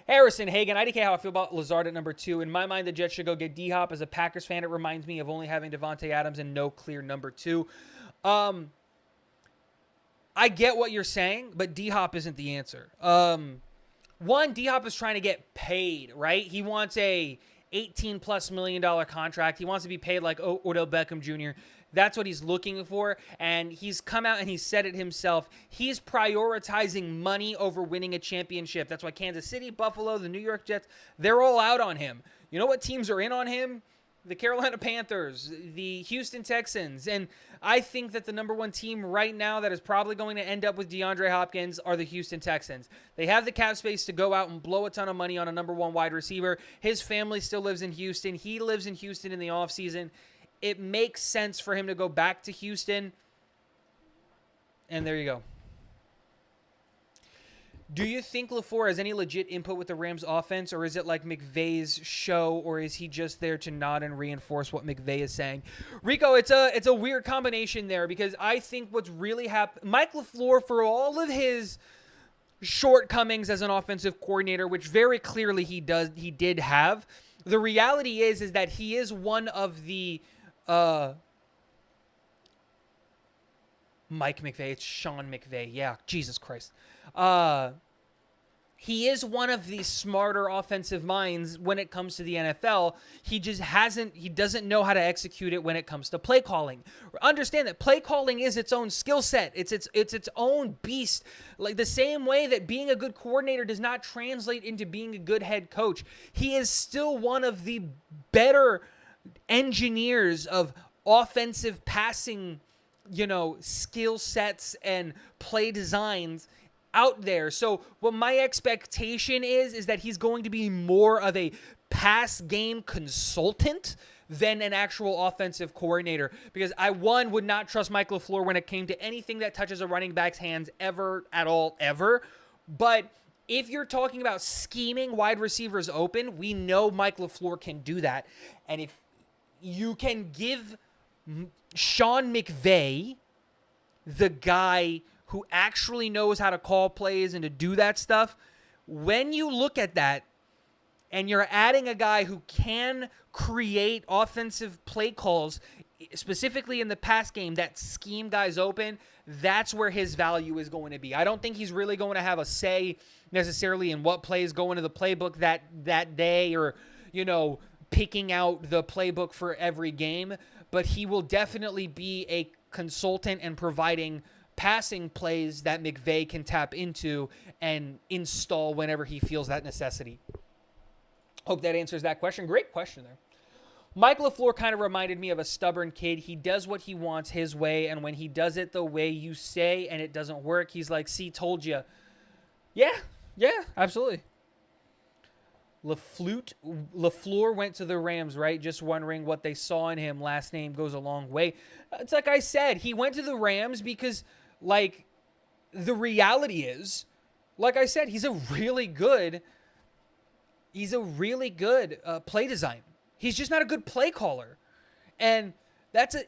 Harrison Hagen, IDK, how I feel about Lazard at number 2. In my mind, the Jets should go get D-Hop. As a Packers fan, it reminds me of only having Devontae Adams and no clear number 2. I get what you're saying, but D-Hop isn't the answer. One, D-Hop is trying to get paid, right? He wants a $18+ million contract. He wants to be paid like Odell Beckham Jr. That's what he's looking for, and he's come out and he said it himself. He's prioritizing money over winning a championship. That's why Kansas City, Buffalo, the New York Jets, they're all out on him. You know what teams are in on him? The Carolina Panthers, the Houston Texans, and I think that the number 1 team right now that is probably going to end up with DeAndre Hopkins are the Houston Texans. They have the cap space to go out and blow a ton of money on a number 1 wide receiver. His family still lives in Houston. He lives in Houston in the offseason. It makes sense for him to go back to Houston, and there you go. Do you think LaFleur has any legit input with the Rams offense, or is it like McVay's show, or is he just there to nod and reinforce what McVay is saying? Rico, it's a weird combination there, because I think what's really happened, Mike LaFleur, for all of his shortcomings as an offensive coordinator, which very clearly he did have. The reality is that he is one of the Mike McVay. It's Sean McVay. Yeah, Jesus Christ. He is one of the smarter offensive minds when it comes to the NFL. He doesn't know how to execute it when it comes to play calling. Understand that play calling is its own skill set. It's its own beast. Like the same way that being a good coordinator does not translate into being a good head coach. He is still one of the better engineers of offensive passing, skill sets and play designs out there. So what my expectation is that he's going to be more of a pass game consultant than an actual offensive coordinator, because I would not trust Mike LaFleur when it came to anything that touches a running back's hands ever at all, ever. But if you're talking about scheming wide receivers open, we know Mike LaFleur can do that. And if you can give Sean McVay, the guy who actually knows how to call plays and to do that stuff, when you look at that and you're adding a guy who can create offensive play calls, specifically in the pass game, that scheme guys open, that's where his value is going to be. I don't think he's really going to have a say necessarily in what plays go into the playbook that day, or, picking out the playbook for every game, but he will definitely be a consultant and providing passing plays that McVay can tap into and install whenever he feels that necessity. Hope that answers that question. Great question there. Mike LaFleur kind of reminded me of a stubborn kid. He does what he wants his way, and when he does it the way you say and it doesn't work, he's like, see, told you. Yeah, absolutely. LaFleur went to the Rams, right? Just wondering what they saw in him. Last name goes a long way. It's like I said, he went to the Rams because, the reality is, like I said, he's a really good play design. He's just not a good play caller. And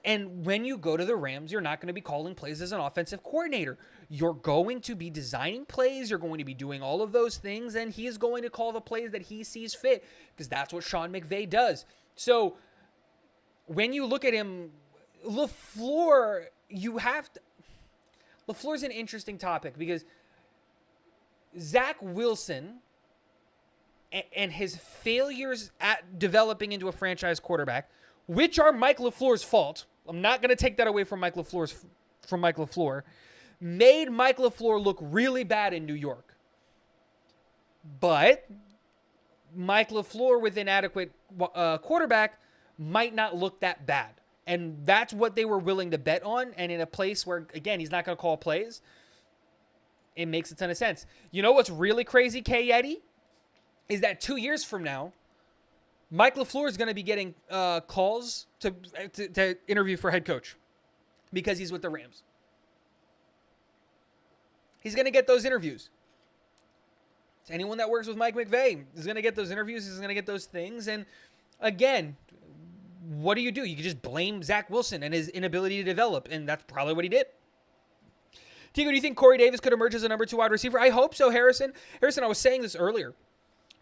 and when you go to the Rams, you're not going to be calling plays as an offensive coordinator. You're going to be designing plays. You're going to be doing all of those things, and he is going to call the plays that he sees fit, because that's what Sean McVay does. So when you look at him, LaFleur's an interesting topic, because Zach Wilson and his failures at developing into a franchise quarterback, which are Mike LaFleur's fault, I'm not going to take that away from Mike LaFleur, made Mike LaFleur look really bad in New York. But Mike LaFleur with an adequate quarterback might not look that bad. And that's what they were willing to bet on. And in a place where, again, he's not going to call plays, it makes a ton of sense. You know what's really crazy, K. Yeti? Is that 2 years from now, Mike LaFleur is going to be getting calls to interview for head coach because he's with the Rams. He's going to get those interviews. Anyone that works with Mike McVay is going to get those interviews. He's going to get those things. And again, what do? You can just blame Zach Wilson and his inability to develop. And that's probably what he did. Tigo, do you think Corey Davis could emerge as a number 2 wide receiver? I hope so, Harrison. I was saying this earlier.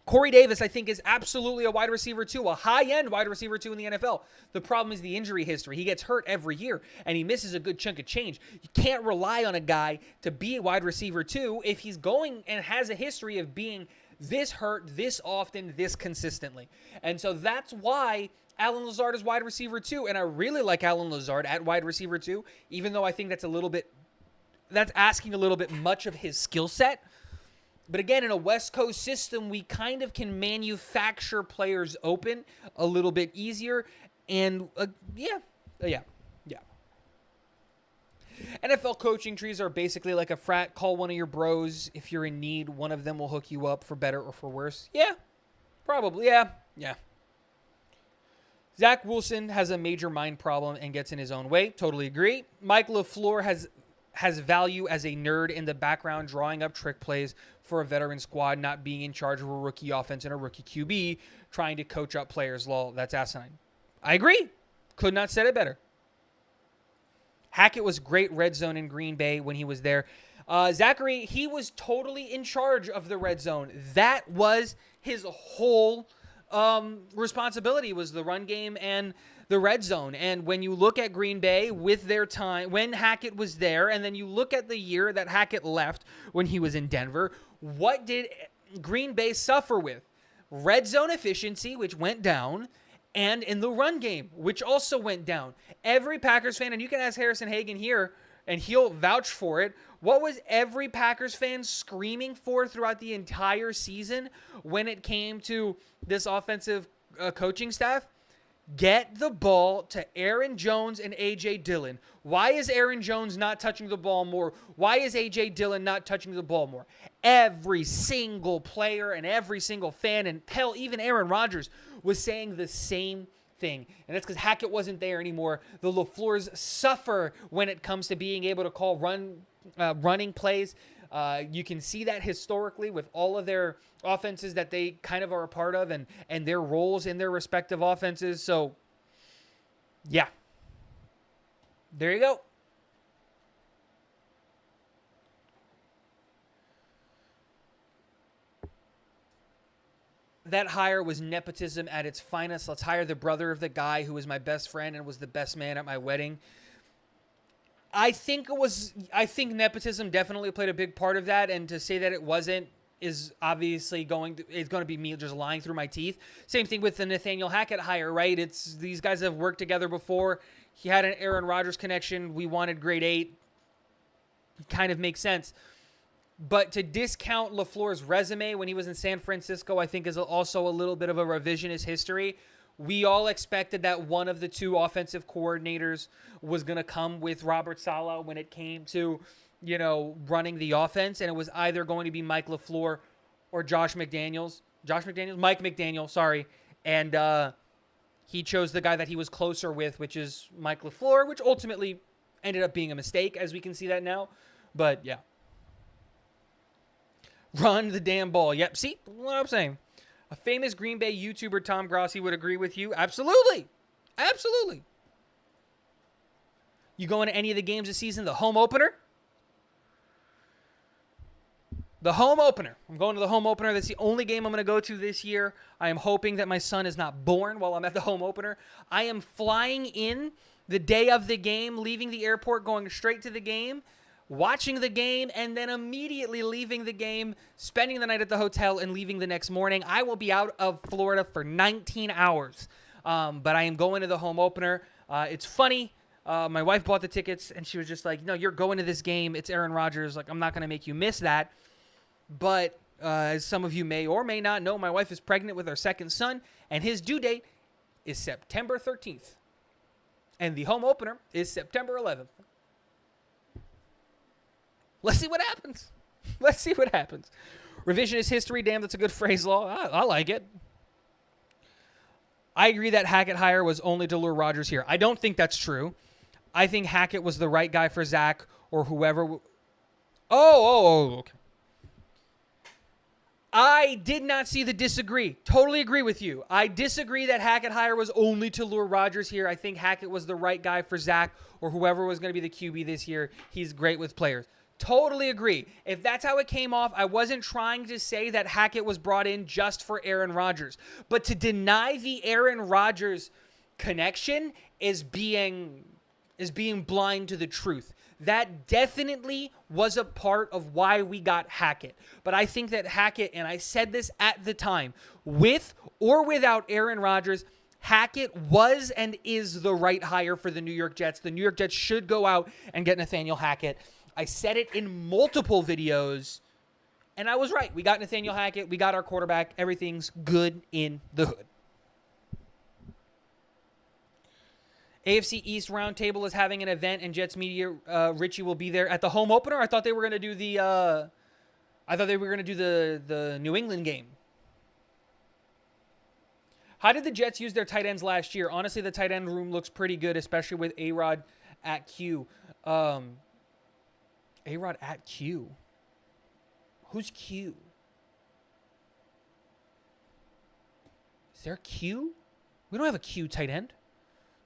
Corey Davis, I think, is absolutely a wide receiver 2, a high-end wide receiver 2 in the NFL. The problem is the injury history. He gets hurt every year, and he misses a good chunk of change. You can't rely on a guy to be a wide receiver 2 if he's going and has a history of being this hurt, this often, this consistently. And so that's why Allen Lazard is wide receiver 2, and I really like Allen Lazard at wide receiver 2, even though I think that's asking a little bit much of his skill set. But again, in a West Coast system, we kind of can manufacture players open a little bit easier. And yeah. NFL coaching trees are basically like a frat. Call one of your bros. If you're in need, one of them will hook you up for better or for worse. Yeah, probably. Yeah. Zach Wilson has a major mind problem and gets in his own way. Totally agree. Mike LaFleur has value as a nerd in the background, drawing up trick plays for a veteran squad, not being in charge of a rookie offense and a rookie QB, trying to coach up players. Lol, that's asinine. I agree. Could not said it better. Hackett was great red zone in Green Bay when he was there. Zachary, he was totally in charge of the red zone. That was his whole responsibility, was the run game and the red zone. And when you look at Green Bay with their time, when Hackett was there, and then you look at the year that Hackett left when he was in Denver, what did Green Bay suffer with? Red zone efficiency, which went down, and in the run game, which also went down. Every Packers fan, and you can ask Harrison Hagan here, and he'll vouch for it, what was every Packers fan screaming for throughout the entire season when it came to this offensive coaching staff? Get the ball to Aaron Jones and A.J. Dillon. Why is Aaron Jones not touching the ball more? Why is A.J. Dillon not touching the ball more? Every single player and every single fan, and hell, even Aaron Rodgers, was saying the same thing. And that's because Hackett wasn't there anymore. The LaFleurs suffer when it comes to being able to call running plays. You can see that historically with all of their offenses that they kind of are a part of, and their roles in their respective offenses. So, yeah. There you go. That hire was nepotism at its finest. Let's hire the brother of the guy who was my best friend and was the best man at my wedding. I think nepotism definitely played a big part of that, and to say that it wasn't is obviously going to be me just lying through my teeth. Same thing with the Nathaniel Hackett hire, right? It's these guys have worked together before. He had an Aaron Rodgers connection. We wanted grade 8. Kind of makes sense. But to discount LaFleur's resume when he was in San Francisco, I think is also a little bit of a revisionist history. We all expected that one of the two offensive coordinators was going to come with Robert Saleh when it came to, running the offense. And it was either going to be Mike LaFleur or Mike McDaniel, sorry. And he chose the guy that he was closer with, which is Mike LaFleur, which ultimately ended up being a mistake, as we can see that now. But, yeah. Run the damn ball. Yep, see what I'm saying. A famous Green Bay YouTuber, Tom Grossi, would agree with you. Absolutely. Absolutely. You going to any of the games this season? The home opener? The home opener. I'm going to the home opener. That's the only game I'm going to go to this year. I am hoping that my son is not born while I'm at the home opener. I am flying in the day of the game, leaving the airport, going straight to the game, watching the game, and then immediately leaving the game, spending the night at the hotel, and leaving the next morning. I will be out of Florida for 19 hours, but I am going to the home opener. It's funny. My wife bought the tickets, and she was just like, no, you're going to this game. It's Aaron Rodgers. Like, I'm not going to make you miss that. But as some of you may or may not know, my wife is pregnant with our second son, and his due date is September 13th. And the home opener is September 11th. Let's see what happens. Let's see what happens. Revisionist history, damn, that's a good phrase, Law. I like it. I agree that Hackett hire was only to lure Rodgers here. I don't think that's true. I think Hackett was the right guy for Zach or whoever. Okay. I did not see the disagree. Totally agree with you. I disagree that Hackett hire was only to lure Rodgers here. I think Hackett was the right guy for Zach or whoever was going to be the QB this year. He's great with players. Totally agree. If that's how it came off, I wasn't trying to say that Hackett was brought in just for Aaron Rodgers. But to deny the Aaron Rodgers connection is being blind to the truth. That definitely was a part of why we got Hackett. But I think that Hackett, and I said this at the time, with or without Aaron Rodgers, Hackett was and is the right hire for the New York Jets. The New York Jets should go out and get Nathaniel Hackett. I said it in multiple videos, and I was right. We got Nathaniel Hackett. We got our quarterback. Everything's good in the hood. AFC East Roundtable is having an event, and Jets media, Richie will be there at the home opener. I thought they were going to do the the New England game. How did the Jets use their tight ends last year? Honestly, the tight end room looks pretty good, especially with A-Rod at Q. A-Rod at Q. Who's Q? Is there Q? We don't have a Q tight end.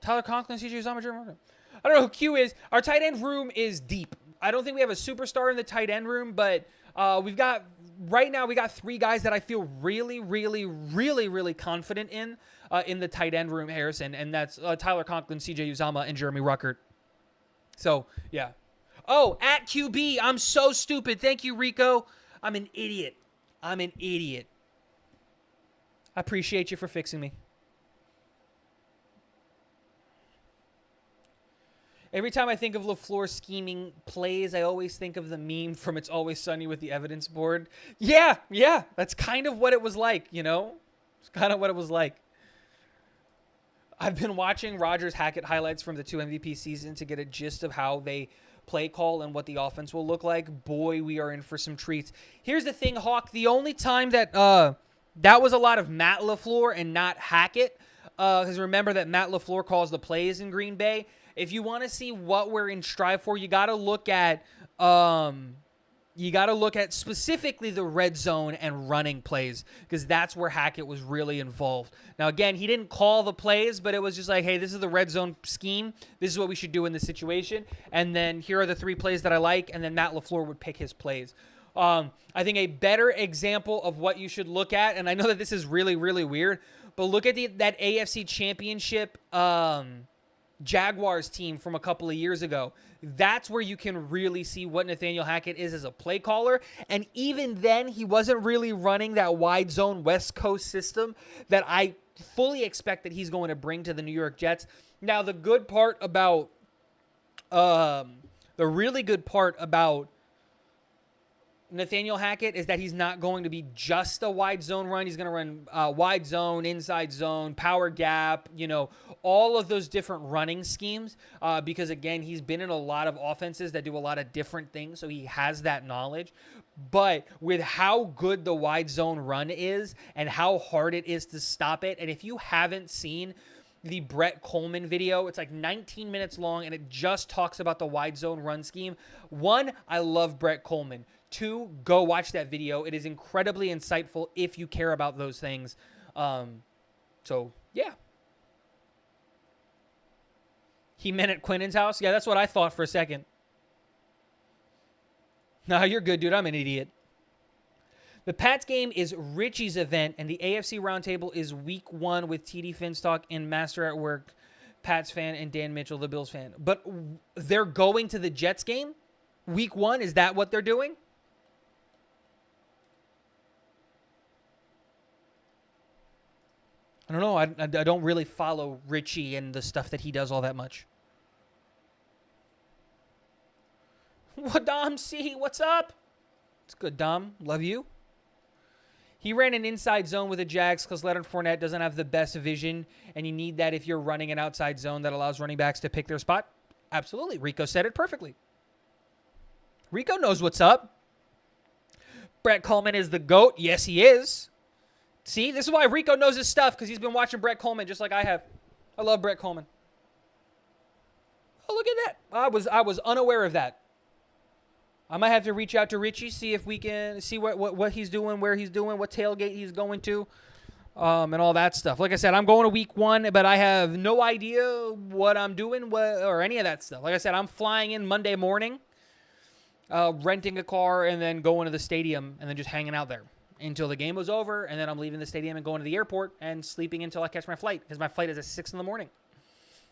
Tyler Conklin, CJ Uzomah, Jeremy Morgan. I don't know who Q is. Our tight end room is deep. I don't think we have a superstar in the tight end room, but right now we got 3 guys that I feel really, really, really, really confident in the tight end room, Harrison, and that's Tyler Conklin, CJ Uzama, and Jeremy Ruckert. So, yeah. Oh, at QB, I'm so stupid. Thank you, Rico. I'm an idiot. I appreciate you for fixing me. Every time I think of LaFleur scheming plays, I always think of the meme from It's Always Sunny with the evidence board. Yeah. That's kind of what it was like, you know? It's kind of what it was like. I've been watching Rodgers Hackett highlights from the 2 MVP seasons to get a gist of how they play call and what the offense will look like. Boy, we are in for some treats. Here's the thing, Hawk. The only time that that was a lot of Matt LaFleur and not Hackett, because remember that Matt LaFleur calls the plays in Green Bay. If you want to see what we're in strive for, you got to look at specifically the red zone and running plays, because that's where Hackett was really involved. Now, again, he didn't call the plays, but it was just like, hey, this is the red zone scheme. This is what we should do in this situation. And then here are the 3 plays that I like, and then Matt LaFleur would pick his plays. I think a better example of what you should look at, and I know that this is really, really weird, but look at that AFC Championship Jaguars team from a couple of years ago. That's where you can really see what Nathaniel Hackett is as a play caller. And even then, he wasn't really running that wide zone West Coast system that I fully expect that he's going to bring to the New York Jets. Now, the really good part about Nathaniel Hackett is that he's not going to be just a wide zone run. He's going to run wide zone, inside zone, power gap, all of those different running schemes because, again, he's been in a lot of offenses that do a lot of different things, so he has that knowledge. But with how good the wide zone run is and how hard it is to stop it, and if you haven't seen the Brett Coleman video, it's like 19 minutes long, and it just talks about the wide zone run scheme. 1, I love Brett Coleman. 2, go watch that video. It is incredibly insightful if you care about those things. So, yeah. He meant at Quinnen's house? Yeah, that's what I thought for a second. No, you're good, dude. I'm an idiot. The Pats game is Richie's event, and the AFC Roundtable is week 1 with TD Finstock and Master at Work, Pats fan, and Dan Mitchell, the Bills fan. But they're going to the Jets game? Week 1? Is that what they're doing? I don't know. I don't really follow Richie and the stuff that he does all that much. What, Dom C? What's up? It's good, Dom. Love you. He ran an inside zone with the Jags because Leonard Fournette doesn't have the best vision, and you need that if you're running an outside zone that allows running backs to pick their spot. Absolutely. Rico said it perfectly. Rico knows what's up. Brett Coleman is the GOAT. Yes, he is. See, this is why Rico knows his stuff, because he's been watching Brett Coleman just like I have. I love Brett Coleman. Oh, look at that. I was unaware of that. I might have to reach out to Richie, see if we can see what he's doing, where he's doing, what tailgate he's going to, and all that stuff. Like I said, I'm going to week 1, but I have no idea what I'm doing or any of that stuff. Like I said, I'm flying in Monday morning, renting a car, and then going to the stadium, and then just hanging out there until the game was over, and then I'm leaving the stadium and going to the airport and sleeping until I catch my flight, because my flight is at 6 in the morning,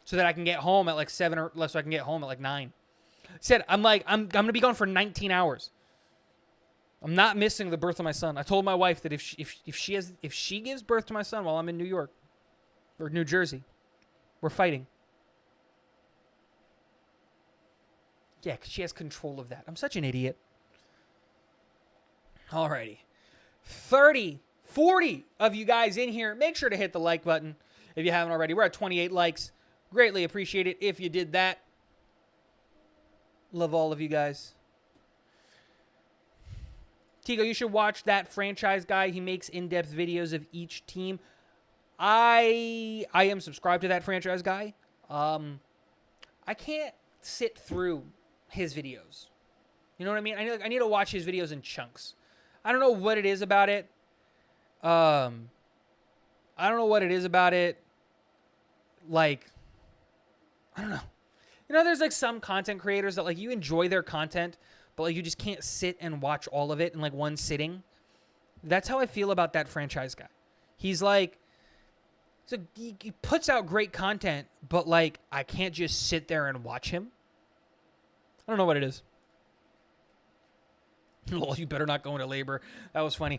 so that I can get home at like 7 or less, so I can get home at like 9. Said, I'm going to be gone for 19 hours. I'm not missing the birth of my son. I told my wife that if she gives birth to my son while I'm in New York or New Jersey, we're fighting. Yeah, because she has control of that. I'm such an idiot. Alrighty. 30, 40 of you guys in here. Make sure to hit the like button if you haven't already. We're at 28 likes. Greatly appreciate it if you did that. Love all of you guys. Tigo, you should watch that franchise guy. He makes in-depth videos of each team. I am subscribed to that franchise guy. I can't sit through his videos. You know what I mean? I need to watch his videos in chunks. I don't know what it is about it. I don't know what it is about it. Like, I don't know. You know, there's like some content creators that like you enjoy their content, but like you just can't sit and watch all of it in like one sitting. That's how I feel about that franchise guy. He's like, he puts out great content, but like I can't just sit there and watch him. I don't know what it is. Lol, you better not go into labor. That was funny.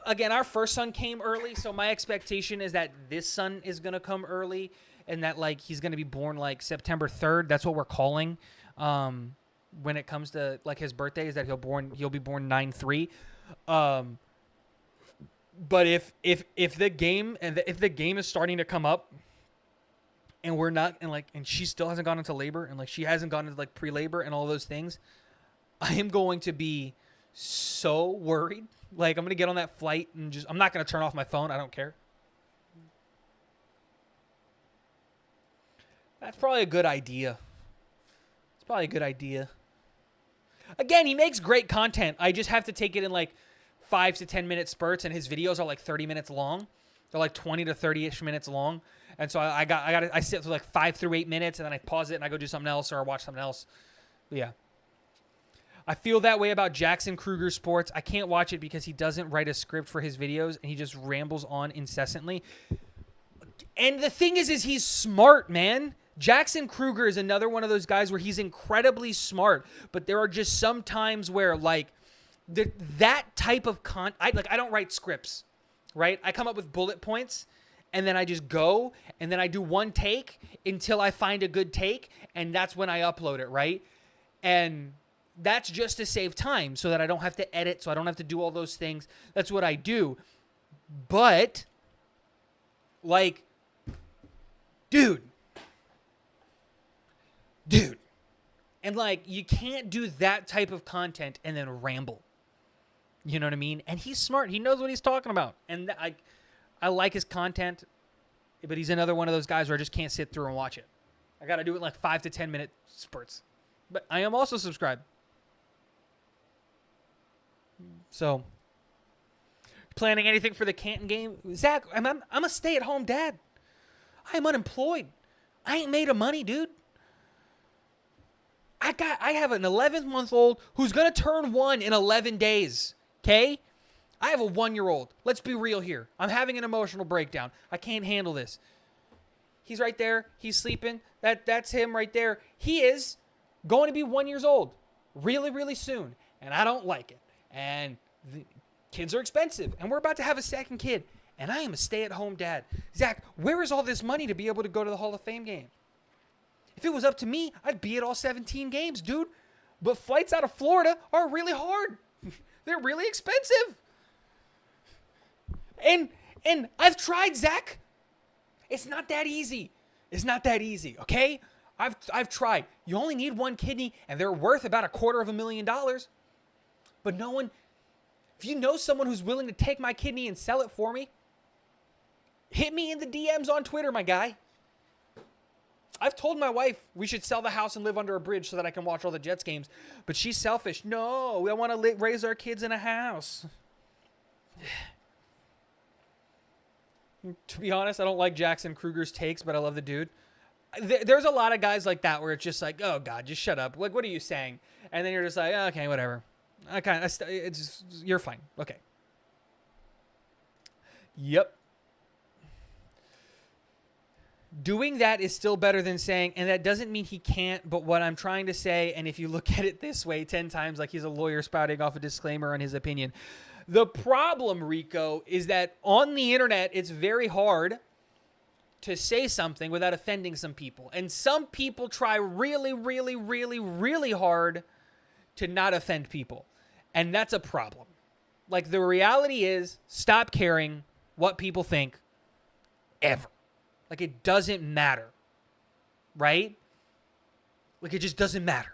Again, our first son came early, so my expectation is that this son is going to come early and that like he's going to be born like September 3rd. That's what we're calling when it comes to like his birthday, is that he'll be born 9/3. But if the game is starting to come up and we're not and she still hasn't gone into labor and like she hasn't gone into like pre-labor and all those things, I am going to be so worried. Like I'm going to get on that flight and I'm not going to turn off my phone. I don't care. That's probably a good idea. It's probably a good idea. Again, he makes great content. I just have to take it in like 5 to 10 minute spurts, and his videos are like 30 minutes long. They're like 20 to 30-ish minutes long. And so I sit for like 5 through 8 minutes and then I pause it and I go do something else or I watch something else. But yeah. I feel that way about Jackson Kruger Sports. I can't watch it because he doesn't write a script for his videos and he just rambles on incessantly. And the thing is he's smart, man. Jackson Kruger is another one of those guys where he's incredibly smart, but there are just some times where like that type of I don't write scripts, right? I come up with bullet points and then I just go and then I do one take until I find a good take, and that's when I upload it, right? And that's just to save time so that I don't have to edit, so I don't have to do all those things. That's what I do. But like, dude. And like, you can't do that type of content and then ramble. You know what I mean? And he's smart. He knows what he's talking about. And I like his content, but he's another one of those guys where I just can't sit through and watch it. I got to do it in like 5 to 10 minute spurts. But I am also subscribed. So, planning anything for the Canton game? Zach, I'm a stay-at-home dad. I'm unemployed. I ain't made of money, dude. I have an 11-month-old who's going to turn 1 in 11 days, okay? I have a 1-year-old. Let's be real here. I'm having an emotional breakdown. I can't handle this. He's right there. He's sleeping. That's him right there. He is going to be 1 year old really, really soon, and I don't like it. And the kids are expensive, and we're about to have a second kid, and I am a stay-at-home dad. Zach, where is all this money to be able to go to the Hall of Fame game? If it was up to me, I'd be at all 17 games, dude. But flights out of Florida are really hard. They're really expensive. And I've tried, Zach. It's not that easy. It's not that easy, okay? I've tried. You only need one kidney, and they're worth about $250,000. But no one, if you know someone who's willing to take my kidney and sell it for me, hit me in the DMs on Twitter, my guy. I've told my wife we should sell the house and live under a bridge so that I can watch all the Jets games. But she's selfish. No, I want to raise our kids in a house. To be honest, I don't like Jackson Kruger's takes, but I love the dude. There's a lot of guys like that where it's just like, oh, God, just shut up. Like, what are you saying? And then you're just like, oh, okay, whatever. You're fine. Okay. Yep. Doing that is still better than saying, and that doesn't mean he can't, but what I'm trying to say, and if you look at it this way 10 times, like he's a lawyer spouting off a disclaimer on his opinion. The problem, Rico, is that on the internet, it's very hard to say something without offending some people. And some people try really, really, really, really hard to not offend people. And that's a problem. Like, the reality is, stop caring what people think ever. Like, it doesn't matter, right? Like, it just doesn't matter.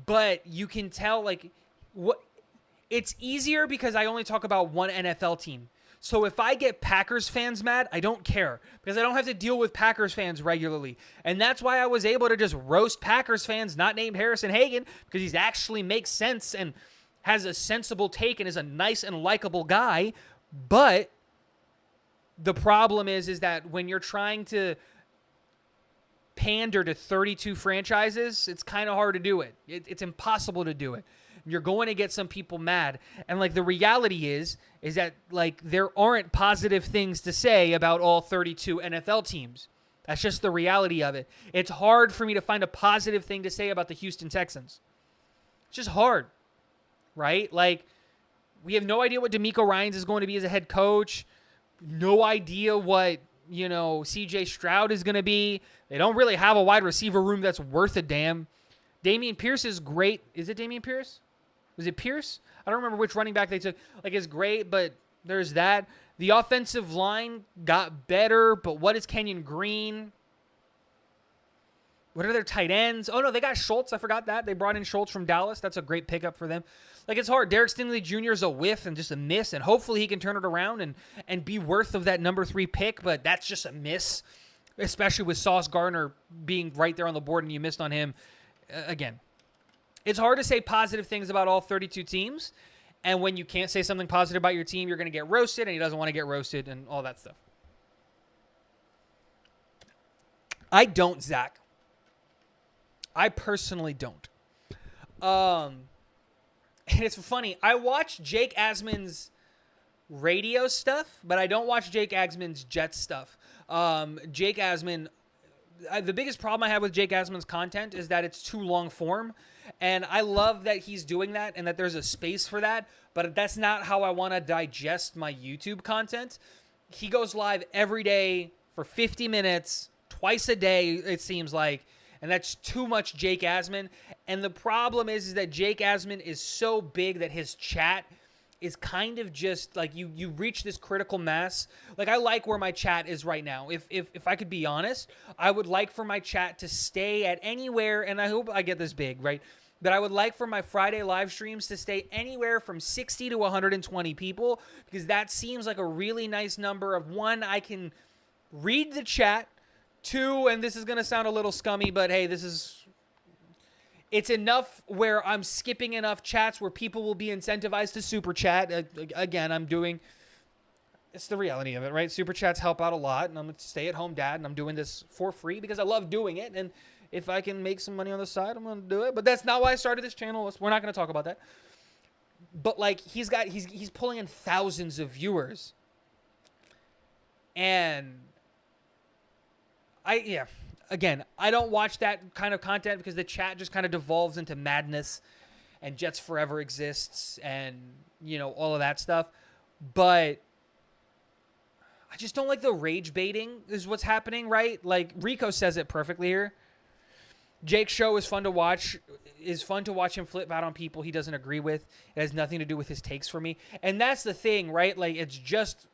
But you can tell, like, what it's easier because I only talk about one NFL team. So if I get Packers fans mad, I don't care because I don't have to deal with Packers fans regularly. And that's why I was able to just roast Packers fans not named Harrison Hagen, because he actually makes sense and has a sensible take and is a nice and likable guy. But the problem is that when you're trying to pander to 32 franchises, it's kind of hard to do it. It's impossible to do it. You're going to get some people mad. And like the reality is that like there aren't positive things to say about all 32 NFL teams. That's just the reality of it. It's hard for me to find a positive thing to say about the Houston Texans. It's just hard, right? Like, we have no idea what DeMeco Ryans is going to be as a head coach. No idea what, CJ Stroud is going to be. They don't really have a wide receiver room that's worth a damn. Dameon Pierce is great. Is it Dameon Pierce? Was it Pierce? I don't remember which running back they took. Like, it's great, but there's that. The offensive line got better, but what is Kenyon Green? What are their tight ends? Oh, no, they got Schultz. I forgot that. They brought in Schultz from Dallas. That's a great pickup for them. Like, it's hard. Derek Stingley Jr. is a whiff and just a miss, and hopefully he can turn it around and be worth of that number 3 pick, but that's just a miss, especially with Sauce Gardner being right there on the board and you missed on him. Again, it's hard to say positive things about all 32 teams, and when you can't say something positive about your team, you're going to get roasted, and he doesn't want to get roasted and all that stuff. I don't, Zach. I personally don't. And it's funny. I watch Jake Asman's radio stuff, but I don't watch Jake Asman's Jets stuff. Jake Asman, the biggest problem I have with Jake Asman's content is that it's too long form. And I love that he's doing that and that there's a space for that, but that's not how I want to digest my YouTube content. He goes live every day for 50 minutes, twice a day, it seems like. And that's too much Jake Asman. And the problem is that Jake Asman is so big that his chat is kind of just like you reach this critical mass. Like, I like where my chat is right now. If I could be honest, I would like for my chat to stay at anywhere, and I hope I get this big, right? But I would like for my Friday live streams to stay anywhere from 60 to 120 people, because that seems like a really nice number of, one, I can read the chat. 2, and this is going to sound a little scummy, but hey, it's enough where I'm skipping enough chats where people will be incentivized to super chat. Again, it's the reality of it, right? Super chats help out a lot, and I'm a stay-at-home dad, and I'm doing this for free because I love doing it, and if I can make some money on the side, I'm going to do it, but that's not why I started this channel. We're not going to talk about that. But like, he's pulling in thousands of viewers, and again, I don't watch that kind of content because the chat just kind of devolves into madness, and Jets Forever exists, and, all of that stuff. But I just don't like the rage baiting is what's happening, right? Like, Rico says it perfectly here. Jake's show is fun to watch. Is fun to watch him flip out on people he doesn't agree with. It has nothing to do with his takes for me. And that's the thing, right? Like, it's just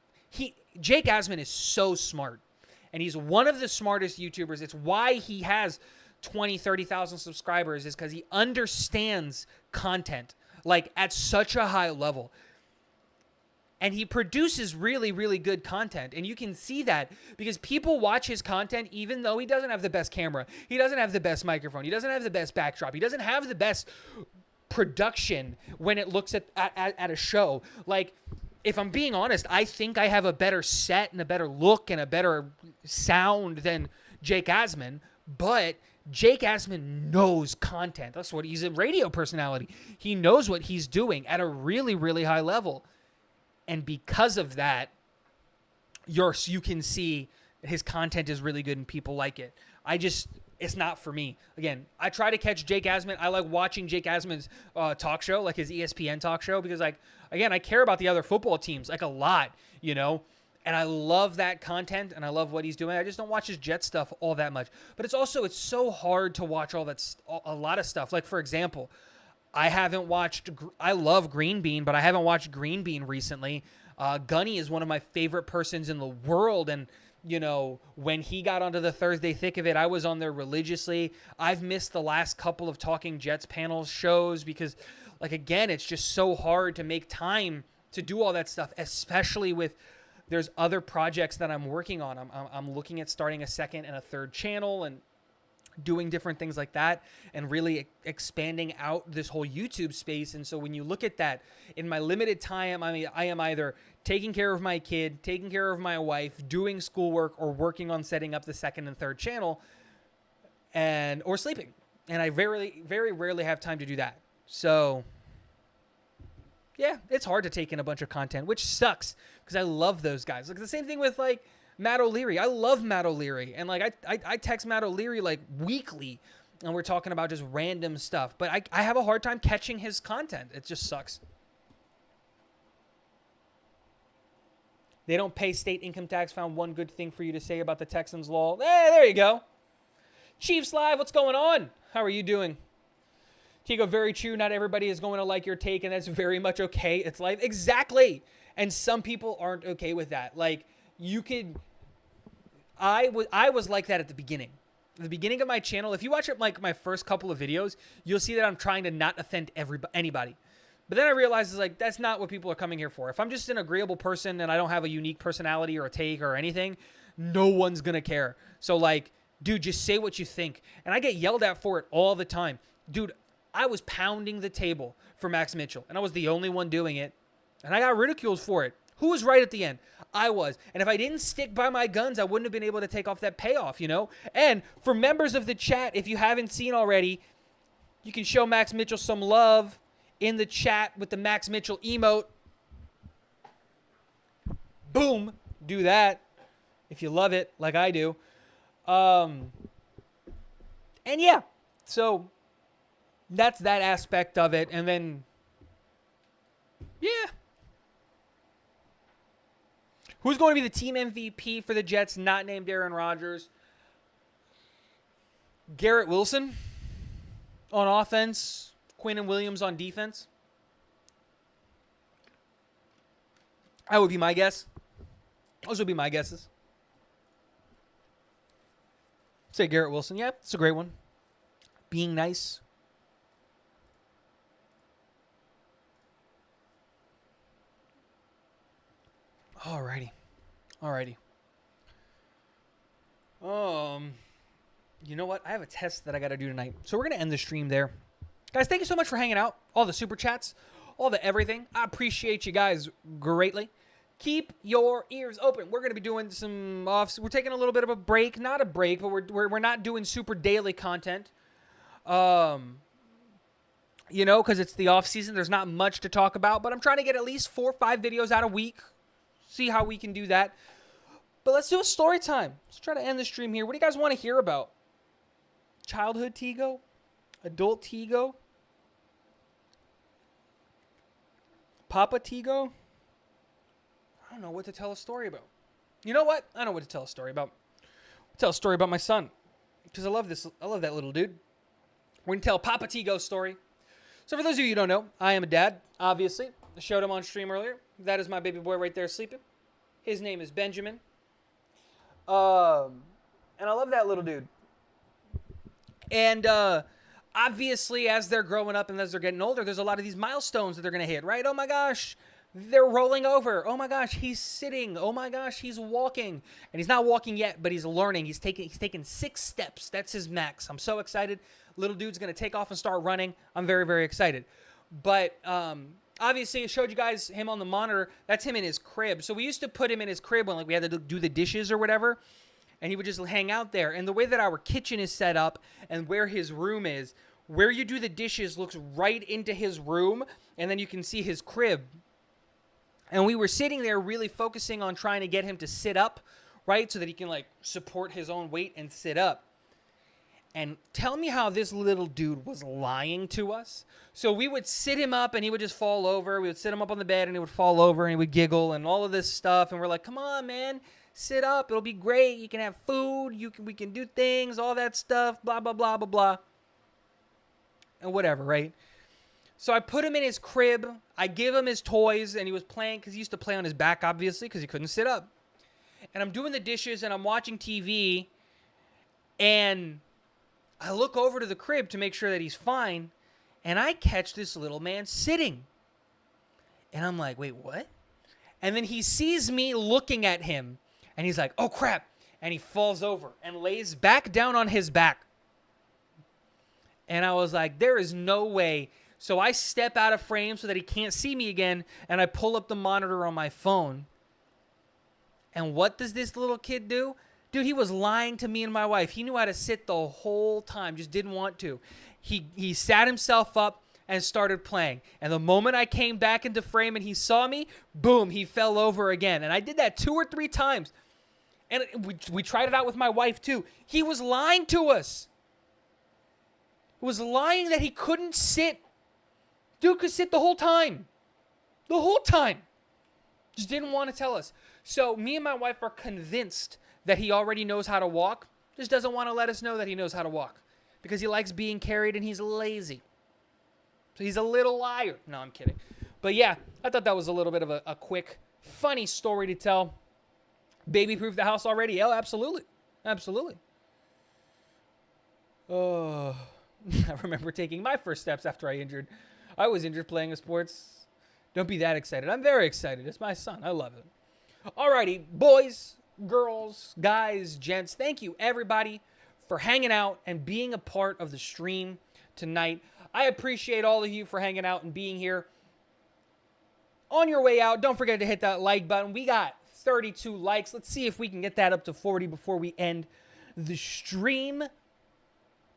Jake Asman is so smart. And he's one of the smartest YouTubers. It's why he has 20, 30,000 subscribers, is because he understands content, like, at such a high level. And he produces really, really good content. And you can see that because people watch his content even though he doesn't have the best camera. He doesn't have the best microphone. He doesn't have the best backdrop. He doesn't have the best production when it looks at a show. Like, if I'm being honest, I think I have a better set and a better look and a better sound than Jake Asman, but Jake Asman knows content. That's what he's a radio personality. He knows what he's doing at a really, really high level. And because of that, you can see his content is really good and people like it. It's not for me. Again, I try to catch Jake Asman. I like watching Jake Asman's talk show, like his ESPN talk show, because, like, again, I care about the other football teams, like, a lot, and I love that content and I love what he's doing. I just don't watch his Jet stuff all that much. But it's so hard to watch a lot of stuff. Like, for example, I love Green Bean, but I haven't watched Green Bean recently. Gunny is one of my favorite persons in the world, and when he got onto the Thursday thick of it, I was on there religiously. I've missed the last couple of Talking Jets panel shows because, like, again, it's just so hard to make time to do all that stuff, especially with there's other projects that I'm working on. I'm looking at starting a second and a third channel and doing different things like that and really expanding out this whole YouTube space. And so when you look at that, in my limited time, I am either taking care of my kid, taking care of my wife, doing schoolwork, or working on setting up the second and third channel. or sleeping. And I very rarely have time to do that. So yeah, it's hard to take in a bunch of content, which sucks because I love those guys. Like the same thing with like Matt O'Leary. I love Matt O'Leary, and like I text Matt O'Leary like weekly, and we're talking about just random stuff. But I have a hard time catching his content. It just sucks. They don't pay state income tax. Found one good thing for you to say about the Texans law. Hey, there you go. Chiefs Live, what's going on? How are you doing? Tigo, very true. Not everybody is going to like your take, and that's very much okay. It's life. Exactly. And some people aren't okay with that. Like, you could... I was like that at the beginning. At the beginning of my channel, if you watch it like my first couple of videos, you'll see that I'm trying to not offend anybody. But then I realized, like, that's not what people are coming here for. If I'm just an agreeable person and I don't have a unique personality or a take or anything, no one's going to care. So, like, dude, just say what you think. And I get yelled at for it all the time. Dude, I was pounding the table for Max Mitchell, and I was the only one doing it. And I got ridiculed for it. Who was right at the end? I was. And if I didn't stick by my guns, I wouldn't have been able to take off that payoff, you know? And for members of the chat, if you haven't seen already, you can show Max Mitchell some love in the chat with the Max Mitchell emote. Boom. Do that if you love it like I do. And yeah, so that's that aspect of it. And then, yeah. Who's going to be the team MVP for the Jets not named Aaron Rodgers? Garrett Wilson on offense. Quinnen Williams on defense. That would be my guess. Those would be my guesses. Say Garrett Wilson. Yeah, it's a great one. Being nice. Alrighty. You know what? I have a test that I got to do tonight. So we're going to end the stream there. Guys, thank you so much for hanging out. All the super chats, all the everything. I appreciate you guys greatly. Keep your ears open. We're going to be doing some we're taking a little bit of a break. Not a break, but we're not doing super daily content. You know, because it's the off season. There's not much to talk about, but I'm trying to get at least 4 or 5 videos out a week. See how we can do that. But let's do a story time. Let's try to end the stream here. What do you guys want to hear about? Childhood Tigo? Adult Tigo? Papa Tigo? I don't know what to tell a story about. You know what? I know what to tell a story about. I'll tell a story about my son. Because I love that little dude. We're going to tell Papa Tigo's story. So for those of you who don't know, I am a dad, obviously. I showed him on stream earlier. That is my baby boy right there sleeping. His name is Benjamin. And I love that little dude. And obviously, as they're growing up and as they're getting older, there's a lot of these milestones that they're going to hit, right? Oh my gosh, they're rolling over. Oh my gosh, he's sitting. Oh my gosh, he's walking. And he's not walking yet, but he's learning. He's taking 6 steps. That's his max. I'm so excited. Little dude's going to take off and start running. I'm very, very excited. But obviously, I showed you guys him on the monitor. That's him in his crib. So we used to put him in his crib when like we had to do the dishes or whatever. And he would just hang out there. And the way that our kitchen is set up and where his room is, where you do the dishes looks right into his room. And then you can see his crib. And we were sitting there really focusing on trying to get him to sit up, right? So that he can like support his own weight and sit up. And tell me how this little dude was lying to us. So we would sit him up and he would just fall over. We would sit him up on the bed and he would fall over and he would giggle and all of this stuff. And we're like, come on, man. Sit up. It'll be great. You can have food. We can do things, all that stuff, blah, blah, blah, blah, blah. And whatever, right? So I put him in his crib. I give him his toys, and he was playing because he used to play on his back, obviously, because he couldn't sit up. And I'm doing the dishes, and I'm watching TV, and I look over to the crib to make sure that he's fine, and I catch this little man sitting. And I'm like, wait, what? And then he sees me looking at him. And he's like, oh, crap. And he falls over and lays back down on his back. And I was like, there is no way. So I step out of frame so that he can't see me again. And I pull up the monitor on my phone. And what does this little kid do? Dude, he was lying to me and my wife. He knew how to sit the whole time, just didn't want to. He sat himself up and started playing. And the moment I came back into frame and he saw me, boom, he fell over again. And I did that 2 or 3 times. And we tried it out with my wife too. He was lying to us. He was lying that he couldn't sit. Dude could sit the whole time. The whole time. Just didn't want to tell us. So me and my wife are convinced that he already knows how to walk. Just doesn't want to let us know that he knows how to walk. Because he likes being carried and he's lazy. So he's a little liar. No, I'm kidding. But yeah, I thought that was a little bit of a quick, funny story to tell. Baby-proof the house already? Oh, absolutely. Absolutely. Oh, I remember taking my first steps after I was injured playing a sports. Don't be that excited. I'm very excited. It's my son. I love it. Alrighty, boys, girls, guys, gents, thank you everybody for hanging out and being a part of the stream tonight. I appreciate all of you for hanging out and being here. On your way out, don't forget to hit that like button. We got 32 likes. Let's see if we can get that up to 40 before we end the stream.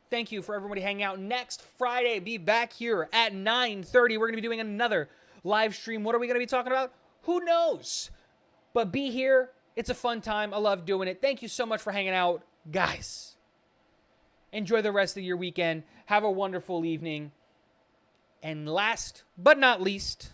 Thank you for everybody hanging out. Next Friday, be back here at 9:30. We're going to be doing another live stream. What are we going to be talking about? Who knows? But be here. It's a fun time. I love doing it. Thank you so much for hanging out. Guys, enjoy the rest of your weekend. Have a wonderful evening. And last but not least,